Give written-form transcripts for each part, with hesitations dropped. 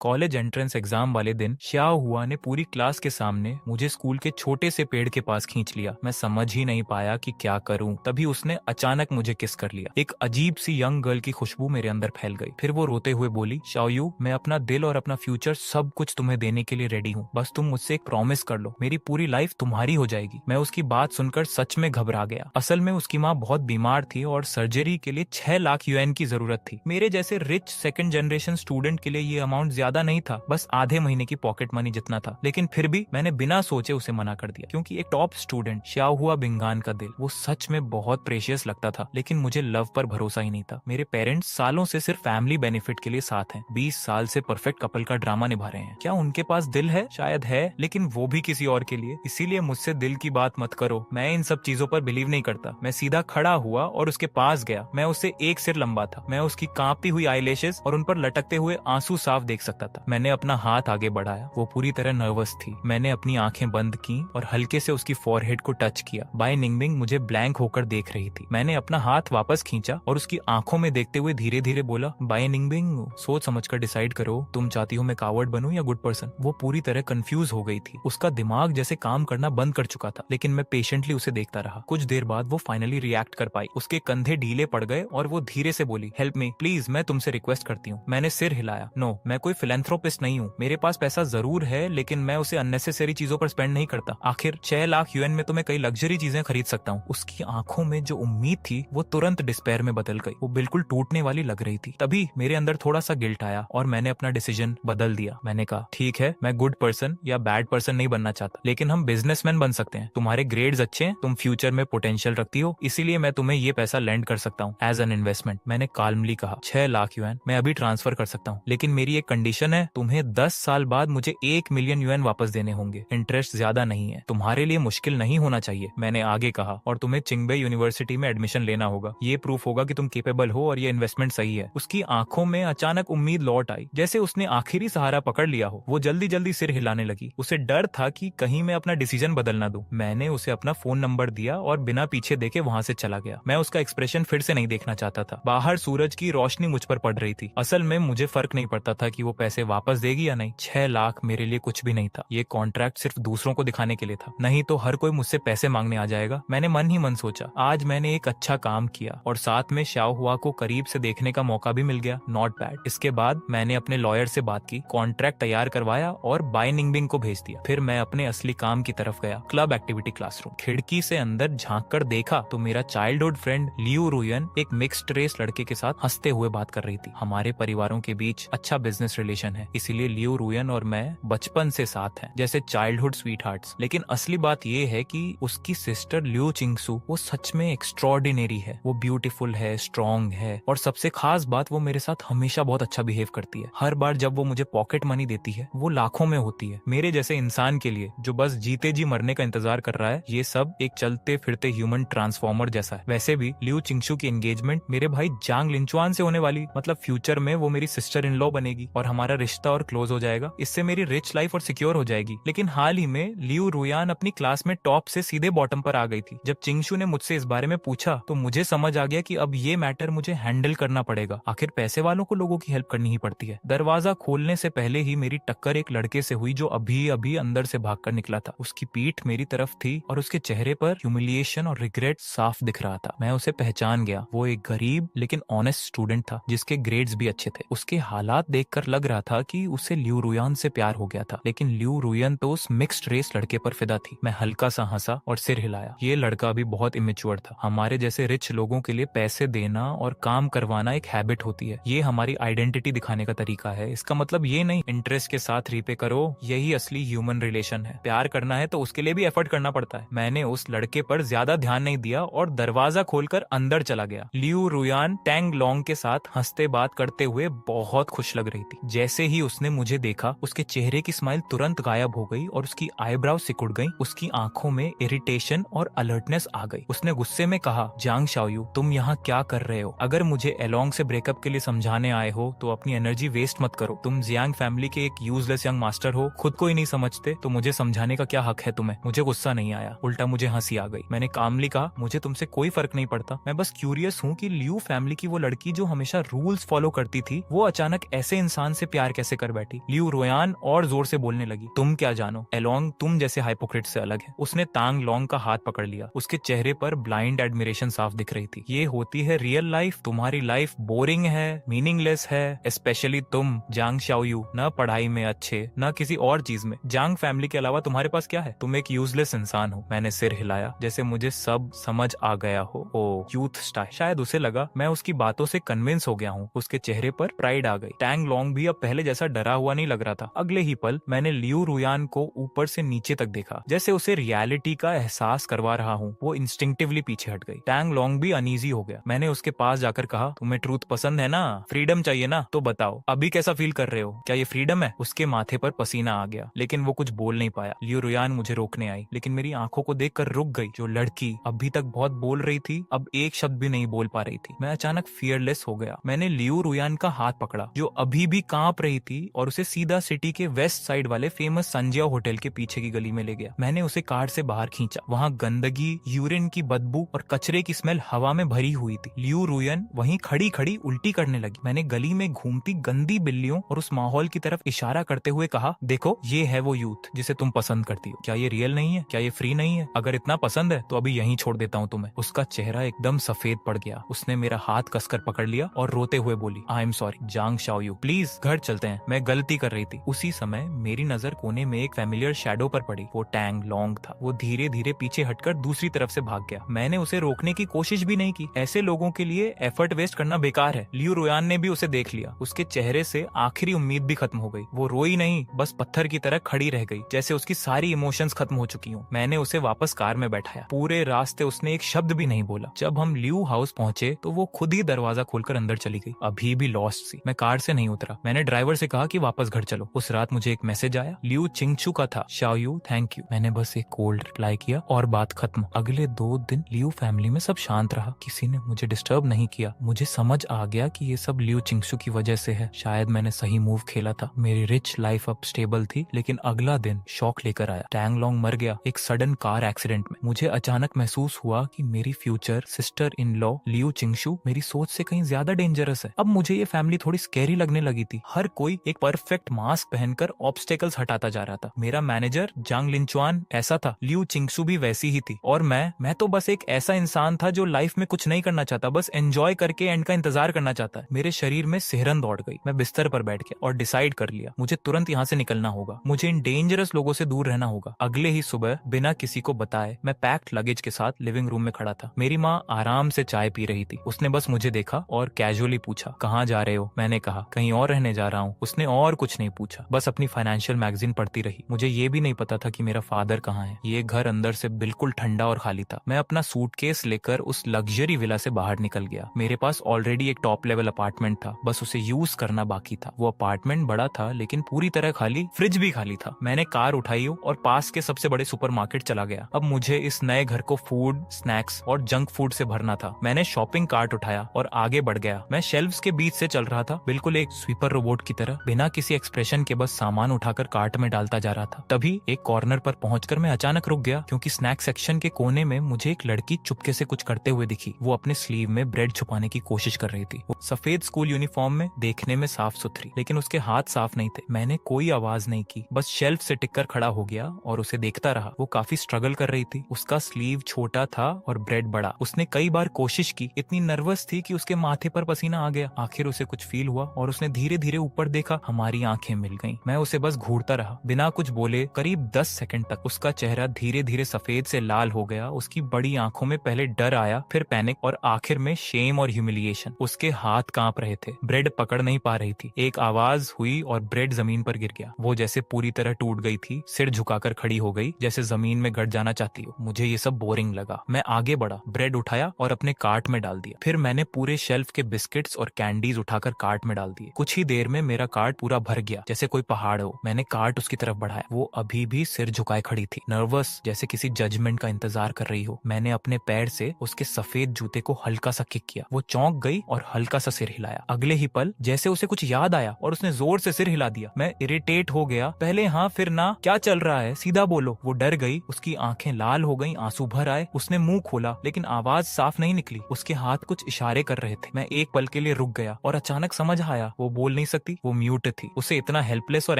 College entrance exam वाले दिन श्याओ हुआ ने पूरी क्लास के सामने मुझे स्कूल के छोटे से पेड़ के पास खींच लिया। मैं समझ ही नहीं पाया कि क्या करूं। तभी उसने अचानक मुझे किस कर लिया। एक अजीब सी यंग गर्ल की खुशबू मेरे अंदर फैल गई। फिर वो रोते हुए बोली, शाओयू, मैं अपना दिल और अपना फ्यूचर सब कुछ तुम्हें देने के लिए रेडी हूँ, बस तुम मुझसे एक प्रॉमिस कर लो, मेरी पूरी लाइफ तुम्हारी हो जाएगी। मैं उसकी बात सुनकर सच में घबरा गया। असल में उसकी माँ बहुत बीमार थी और सर्जरी के लिए 6 लाख यूएन की जरूरत थी। मेरे जैसे रिच सेकंड जनरेशन स्टूडेंट के लिए ये अमाउंट ज्यादा नहीं था, बस आधे महीने की पॉकेट मनी जितना था। लेकिन फिर भी मैंने बिना सोचे उसे मना कर दिया, क्योंकि एक टॉप स्टूडेंट श्याओ हुआ बिंगान का दिल वो सच में बहुत प्रेशियस लगता था। लेकिन मुझे लव पर भरोसा ही नहीं था। मेरे पेरेंट्स सालों से सिर्फ फैमिली बेनिफिट के लिए साथ हैं। 20 साल से परफेक्ट कपल का ड्रामा निभा रहे हैं। क्या उनके पास दिल है? शायद है, लेकिन वो भी किसी और के लिए। इसीलिए मुझसे दिल की बात मत करो। मैं इन सब चीजों पर बिलीव नहीं करता। मैं सीधा खड़ा हुआ और उसके पास गया। मैं उससे एक सिर लंबा था। मैं उसकी कांपती हुई आईलैशेस और उन पर लटकते हुए आंसू साफ देख सकता था। मैंने अपना हाथ आगे बढ़ाया। वो पूरी तरह नर्वस थी। मैंने अपनी आंखें बंद की और हल्के से उसकी फॉरहेड को टच किया। बाय निंगबिंग मुझे ब्लैंक होकर देख रही थी। मैंने अपना हाथ वापस खींचा और उसकी आंखों में देखते हुए धीरे धीरे बोला, बाय निंगबिंग, सोच समझकर डिसाइड करो, तुम चाहती हो मैं कावर्ड बनूं या गुड पर्सन। वो पूरी तरह कंफ्यूज हो गई थी। उसका दिमाग जैसे काम करना बंद कर चुका था। लेकिन मैं पेशेंटली उसे देखता रहा। कुछ देर बाद वो फाइनली रिएक्ट कर पाई। उसके कंधे ढीले पड़ गए और वो धीरे से बोली, हेल्प मी प्लीज, मैं तुमसे रिक्वेस्ट करती हूँ। मैंने सिर हिलाया। नो, मैं कोई फिलेंथ्रोपिस्ट नहीं हूँ। मेरे पास पैसा जरूर है, लेकिन मैं उसे अननेसेसरी चीजों पर स्पेंड नहीं करता। आखिर 6 लाख यूएन में तो मैं कई लग्जरी चीजें खरीद सकता हूँ। उसकी आंखों में जो उम्मीद थी वो तुरंत डिस्पेयर में बदल गई। वो बिल्कुल टूटने वाली लग रही थी। तभी मेरे अंदर थोड़ा सा गिल्ट आया और मैंने अपना डिसीजन बदल दिया। मैंने कहा, ठीक है, मैं गुड पर्सन या बैड पर्सन नहीं बनना चाहता, लेकिन हम बिजनेसमैन बन सकते हैं। तुम्हारे ग्रेड्स अच्छे हैं, तुम फ्यूचर में पोटेंशियल रखती हो, इसीलिए मैं तुम्हें ये पैसा लेंड कर सकता हूँ एज एन इन्वेस्टमेंट। मैंने काल्मली कहा, 6 लाख यूएन मैं अभी ट्रांसफर कर सकता हूँ, लेकिन मेरी एक कंडीशन है, तुम्हें 10 साल बाद मुझे 1 मिलियन यूएन वापस देने होंगे। इंटरेस्ट ज्यादा नहीं है, तुम्हारे लिए मुश्किल नहीं होना चाहिए। मैंने आगे कहा, और तुम्हें चिंगबे यूनिवर्सिटी में एडमिशन लेना होगा। ये प्रूफ होगा कि तुम केपेबल हो और ये इन्वेस्टमेंट सही है। उसकी आंखों में अचानक उम्मीद लौट आई, जैसे उसने आखिरी सहारा पकड़ लिया हो। वो जल्दी जल्दी सिर हिलाने लगी। उसे डर था कि कहीं मैं अपना डिसीजन बदल ना दूं। मैंने उसे अपना फोन नंबर दिया और बिना पीछे देखे वहां से चला गया। मैं उसका एक्सप्रेशन फिर से नहीं देखना चाहता था। बाहर सूरज की रोशनी मुझ पर पड़ रही थी। असल में मुझे फर्क नहीं पड़ता था कि वो पैसे वापस देगी या नहीं। 6 लाख मेरे लिए कुछ भी नहीं था। ये कॉन्ट्रैक्ट सिर्फ दूसरों को दिखाने के लिए था, नहीं तो हर कोई मुझसे पैसे मांगने आ जाएगा। मैंने मन ही मन सोचा, आज मैंने एक अच्छा काम किया और साथ में श्याओ हुआ को करीब से देखने का मौका भी मिल गया। Not bad. इसके बाद मैंने अपने लॉयर से बात की, कॉन्ट्रैक्ट तैयार करवाया और बाय निंगबिंग को भेज दिया। फिर मैं अपने असली काम की तरफ गया, क्लब एक्टिविटी क्लासरूम। खिड़की से अंदर झांक कर देखा तो मेरा चाइल्डहुड फ्रेंड लियू रुयन एक मिक्स्ड रेस लड़के के साथ हंसते हुए बात कर रही थी। हमारे परिवारों के बीच अच्छा बिजनेस रिलेशन है, इसीलिए लियू रुयन और मैं बचपन से साथ हैं, जैसे चाइल्डहुड स्वीटहार्ट्स। लेकिन असली बात ये है कि उसकी सिस्टर लियू चिंगसू वो सच में एक्स्ट्रॉर्डिनरी है। वो ब्यूटीफुल है, स्ट्रॉन्ग है और सबसे खास बात, वो मेरे साथ हमेशा बहुत अच्छा बिहेव करती है। हर बार जब वो मुझे पॉकेट मनी देती है वो लाखों में होती है। मेरे जैसे इंसान के लिए जो बस जीते जी मरने का इंतजार कर रहा है, ये सब एक चलते फिरते ह्यूमन ट्रांसफॉर्मर जैसा है। वैसे भी लियू चिंगसू की एंगेजमेंट मेरे भाई जांग लिंचुआन से होने वाली, मतलब फ्यूचर में वो मेरी सिस्टर इन लॉ बनेगी और हमारा रिश्ता और क्लोज हो जाएगा। इससे मेरी रिच लाइफ और सिक्योर हो जाएगी। लेकिन हाल ही में लियू रुयान अपनी क्लास में टॉप से सीधे बॉटम पर आ गई थी। जब चिंगसू ने मुझसे इस बारे में पूछा तो मुझे समझ आ गया कि अब ये मैटर मुझे हैंडल करना पड़ेगा। आखिर पैसे वालों को लोगों की हेल्प करनी ही पड़ती है। दरवाजा खोलने से पहले ही मेरी टक्कर एक लड़के से हुई जो अभी अभी अंदर से भागकर निकला था। उसकी पीठ मेरी तरफ थी और उसके चेहरे पर ह्यूमिलिएशन और रिग्रेट साफ दिख रहा था। मैं उसे पहचान गया। वो एक गरीब लेकिन ऑनेस्ट स्टूडेंट था जिसके ग्रेड्स भी अच्छे थे। उसके हालात देखकर लग रहा था कि उसे लियू रुयान से प्यार हो गया था, लेकिन लियू रुयन तो उस मिक्स्ड रेस लड़के पर फिदा थी। मैं हल्का सा हंसा और सिर हिलाया। ये लड़का भी बहुत इमेच्योर था। हमारे जैसे रिच लोगों के लिए पैसे देना और काम करवाना एक हैबिट होती है। ये हमारी आइडेंटिटी दिखाने का तरीका है। इसका मतलब ये नहीं इंटरेस्ट के साथ रीपे करो। यही असली ह्यूमन रिलेशन है। प्यार करना है तो उसके लिए भी एफर्ट करना पड़ता है। मैंने उस लड़के पर ज्यादा ध्यान नहीं दिया और दरवाजा खोलकर अंदर चला गया। लियू रुयान टैंग लॉन्ग के साथ हंसते बात करते हुए बहुत खुश लग रही थी। जैसे ही उसने मुझे देखा उसके चेहरे की स्माइल तुरंत गायब हो गई और उसकी आईब्राउ सिकुड़ गई। उसकी आंखों में इरिटेशन और अलर्टनेस आ गई। उसने गुस्से में कहा, जांग शाओयू, तुम यहाँ क्या कर रहे हो? अगर मुझे एलोंग से ब्रेकअप के लिए समझाने आए हो तो अपनी एनर्जी वेस्ट मत करो। तुम जियांग फैमिली के एक यूजलेस यंग मास्टर हो, खुद को ही नहीं समझते, तो मुझे समझाने का क्या हक है तुम्हें? मुझे गुस्सा नहीं आया, उल्टा मुझे हंसी आ गई। मैंने कामली कहा, मुझे तुमसे कोई फर्क नहीं पड़ता। मैं बस क्यूरियस हूँ कि लियू फैमिली की वो लड़की जो हमेशा रूल्स फॉलो करती थी, वो अचानक ऐसे इंसान से प्यार कैसे कर बैठी। लियू रोयान और जोर से बोलने लगी, तुम क्या जानो, एलोंग तुम जैसे हाइपोक्रेट से अलग है। उसने तांग लोंग का हाथ पकड़ लिया। उसके चेहरे पर ब्लाइंड एडमिरेशन साफ दिख रही थी। ये होती है रियल लाइफ, तुम्हारी लाइफ बोरिंग है, मीनिंगलेस है, स्पेशली तुम जांग शाओयू, न पढ़ाई में अच्छे न किसी और चीज में। जांग फैमिली के अलावा तुम्हारे पास क्या है? तुम एक यूजलेस इंसान हो। मैंने सिर हिलाया जैसे मुझे सब समझ आ गया हो। ओ यूथ स्टाइल। शायद उसे लगा मैं उसकी बातों से कन्विंस हो गया हूँ। उसके चेहरे पर प्राइड आ गई। टैंग लोंग भी अब पहले जैसा डरा हुआ नहीं लग रहा था। अगले ही पल मैंने लियू रुयान को ऊपर से नीचे तक देखा, जैसे उसे रियलिटी का एहसास करवा रहा हूँ। वो इंस्टिंक्टिवली पीछे हट गई। टैंग लोंग भी अनईजी हो गया। मैंने उसके पास जाकर कहा, तुम्हें ट्रूथ पसंद है ना, फ्रीडम चाहिए ना, तो बताओ अभी कैसा फील कर रहे हो, क्या ये फ्रीडम है? उसके माथे पर पसीना आ गया, लेकिन वो कुछ बोल नहीं पाया। लियू रुयान मुझे रोकने आई, लेकिन मेरी आंखों को देखकर रुक गई। जो लड़की अभी तक बहुत बोल रही थी, अब एक शब्द भी नहीं बोल पा रही थी। मैं अचानक फियरलेस हो गया। मैंने लियू रुयान का हाथ पकड़ा, जो अभी भी कांप रही थी, और उसे सीधा सिटी के वेस्ट साइड वाले फेमस संजिया होटल के पीछे की गली में ले गया। मैंने उसे कार से बाहर खींचा। वहाँ गंदगी, यूरिन की बदबू और कचरे की स्मेल हवा में भरी हुई थी। लियू रुयन वहीं खड़ी खड़ी उल्टी करने लगी। मैंने गली में घूमती गंदी बिल्लियों और उस माहौल की तरफ इशारा करते हुए कहा, देखो ये है वो यूथ जिसे तुम पसंद करती हो। क्या ये रियल नहीं है? क्या ये फ्री नहीं है? अगर इतना पसंद है तो अभी यहीं छोड़ देता हूँ तुम्हें। उसका चेहरा एकदम सफेद पड़ गया। उसने मेरा हाथ कसकर पकड़ लिया और रोते हुए बोली, I am sorry Zhang Shaoyu, please घर चलते हैं, मैं गलती कर रही थी। उसी समय मेरी नजर कोने में एक फैमिलियर शैडो पर पड़ी। वो टैंग लोंग था। वो धीरे धीरे पीछे हटकर दूसरी तरफ से भाग गया। मैंने उसे रोकने की कोशिश भी नहीं की। ऐसे लोगों के लिए एफर्ट वेस्ट करना बेकार है। लियू रुयान ने भी उसे देख लिया। उसके चेहरे से आखिरी उम्मीद भी खत्म हो गई। वो रोई नहीं, बस पत्थर की तरह खड़ी रह गई, जैसे उसकी सारी इमोशंस खत्म हो चुकी हूँ। मैंने उसे वापस कार में बैठाया। पूरे रास्ते उसने एक शब्द भी नहीं बोला। जब हम लियू हाउस पहुंचे तो वो खुद ही दरवाजा खोलकर अंदर चली गई, अभी भी लॉस्ट सी। मैं कार से नहीं उतरा। मैंने ड्राइवर से कहा कि वापस घर चलो। उस रात मुझे एक मैसेज आया, लियू चिंगचू का था, शाओयू थैंक यू। मैंने बस एक कोल्ड रिप्लाई किया और बात खत्म। अगले 2 दिन लियू फैमिली में सब शांत रहा। किसी ने मुझे डिस्टर्ब नहीं किया। मुझे समझ आ गया कि ये सब लियू चिंगचू की वजह से है। शायद मैंने सही मूव खेला था। मेरी रिच लाइफ अब स्टेबल थी, लेकिन अगला दिन शॉक लेकर आया। टैंग लोंग मर गया एक सडन कार एक्सीडेंट में। मुझे अचानक महसूस हुआ कि मेरी future sister in law Liu Qingchu मेरी सोच से कहीं ज्यादा डेंजरस है। अब मुझे ये फैमिली थोड़ी स्कैरी लगने लगी थी। हर कोई एक परफेक्ट मास्क पहनकर ऑब्स्टेकल्स हटाता जा रहा था। मेरा मैनेजर जांग लिंचुआन ऐसा था, लियू चिंगचू भी वैसी ही थी, और मैं तो बस एक ऐसा इंसान था जो लाइफ में कुछ नहीं करना चाहता, बस एंजॉय करके एंड का इंतजार करना चाहता है। मेरे शरीर में सिहरन दौड़ गई। मैं बिस्तर पर बैठ गया और डिसाइड कर लिया, मुझे तुरंत यहाँ से निकलना होगा। मुझे इन डेंजरस लोगों से दूर रहना होगा। अगले ही सुबह बिना किसी को बताए मैं पैक्ड लगेज के साथ लिविंग रूम में खड़ा था। मेरी माँ आराम से चाय पी रही थी। उसने बस मुझे देखा और कैजुअली पूछा, कहाँ जा रहे हो? मैंने कहा, कहीं और रहने जा रहा हूँ। उसने और कुछ नहीं पूछा, बस अपनी फाइनेंशियल मैगजीन पढ़ती रही। मुझे ये भी नहीं पता था कि मेरा फादर कहाँ है। ये घर अंदर से बिल्कुल ठंडा और खाली था। मैं अपना सूटकेस लेकर उस लग्जरी विला से बाहर निकल गया। मेरे पास ऑलरेडी एक टॉप लेवल अपार्टमेंट था, बस उसे यूज करना बाकी था। वो अपार्टमेंट बड़ा था लेकिन पूरी तरह खाली, फ्रिज भी खाली था। मैंने कार उठाई और पास के सबसे बड़े सुपरमार्केट चला गया। अब मुझे इस नए घर को फूड, स्नैक्स और जंक फूड से भरना था। मैंने शॉपिंग कार्ट उठाया और आगे बढ़ गया। मैं शेल्फ्स के बीच से चल रहा था, बिल्कुल एक स्वीपर रोबोट की तरह, बिना किसी एक्सप्रेशन के बस सामान उठाकर कार्ट में डालता जा रहा था। तभी एक कॉर्नर पर पहुंचकर मैं अचानक रुक गया, क्योंकि स्नैक सेक्शन के कोने में मुझे एक लड़की चुपके से कुछ करते हुए दिखी। वो अपने स्लीव में ब्रेड छुपाने की कोशिश कर रही थी। वो सफेद स्कूल यूनिफॉर्म में, देखने में साफ सुथरी, लेकिन उसके हाथ साफ नहीं थे। मैंने कोई आवाज नहीं की, बस शेल्फ से टिककर खड़ा हो गया और उसे देखता रहा। वो काफी स्ट्रगल कर रही थी। उसका स्लीव छोटा था और ब्रेड बड़ा। उसने कई बार कोशिश की, इतनी नर्वस थी कि उसके माथे पर पसीना आ गया। आखिर उसे कुछ फील हुआ और उसने धीरे धीरे ऊपर देखा। हमारी आंखें मिल गईं। मैं उसे बस घूरता रहा, बिना कुछ बोले, करीब 10 सेकंड तक। उसका चेहरा धीरे धीरे सफेद से लाल हो गया। उसकी बड़ी आंखों में पहले डर आया, फिर पैनिक और आखिर में शेम और ह्यूमिलिएशन। उसके हाथ कांप रहे थे, ब्रेड पकड़ नहीं पा रही थी। एक आवाज हुई और ब्रेड जमीन पर गिर गया। वो जैसे पूरी तरह टूट गई थी, सिर झुकाकर खड़ी हो गई, जैसे जमीन में गड़ जाना चाहती हो। मुझे ये सब बोरिंग लगा। मैं आगे बढ़ा, ब्रेड उठाया और अपने कार्ट में डाल दिया। फिर मैंने पूरे शेल्फ के बिस्किट्स और कैंडीज उठाकर कार्ट में डाल दिए। कुछ ही देर में मेरा कार्ट पूरा भर गया, जैसे कोई पहाड़ हो। मैंने कार्ट उसकी तरफ बढ़ाया। वो अभी भी सिर झुकाए खड़ी थी, नर्वस, जैसे किसी जजमेंट का इंतजार कर रही हो। मैंने अपने पैर से उसके सफेद जूते को हल्का सा किक किया। वो चौंक गई और हल्का सा सिर हिलाया। अगले ही पल जैसे उसे कुछ याद आया और उसने जोर से सिर हिला दिया। मैं इरिटेट हो गया, पहले हाँ फिर ना, क्या चल रहा है, सीधा बोलो। वो डर गई, उसकी आंखें लाल हो गईं, आंसू भर आए। उसने मुंह खोला लेकिन आवाज साफ नहीं निकली। उसके हाथ कुछ इशारे कर रहे थे। मैं एक पल के लिए रुक गया और अचानक समझ आया वो बोल नहीं सकती? वो म्यूट थी। उसे इतना हेल्पलेस और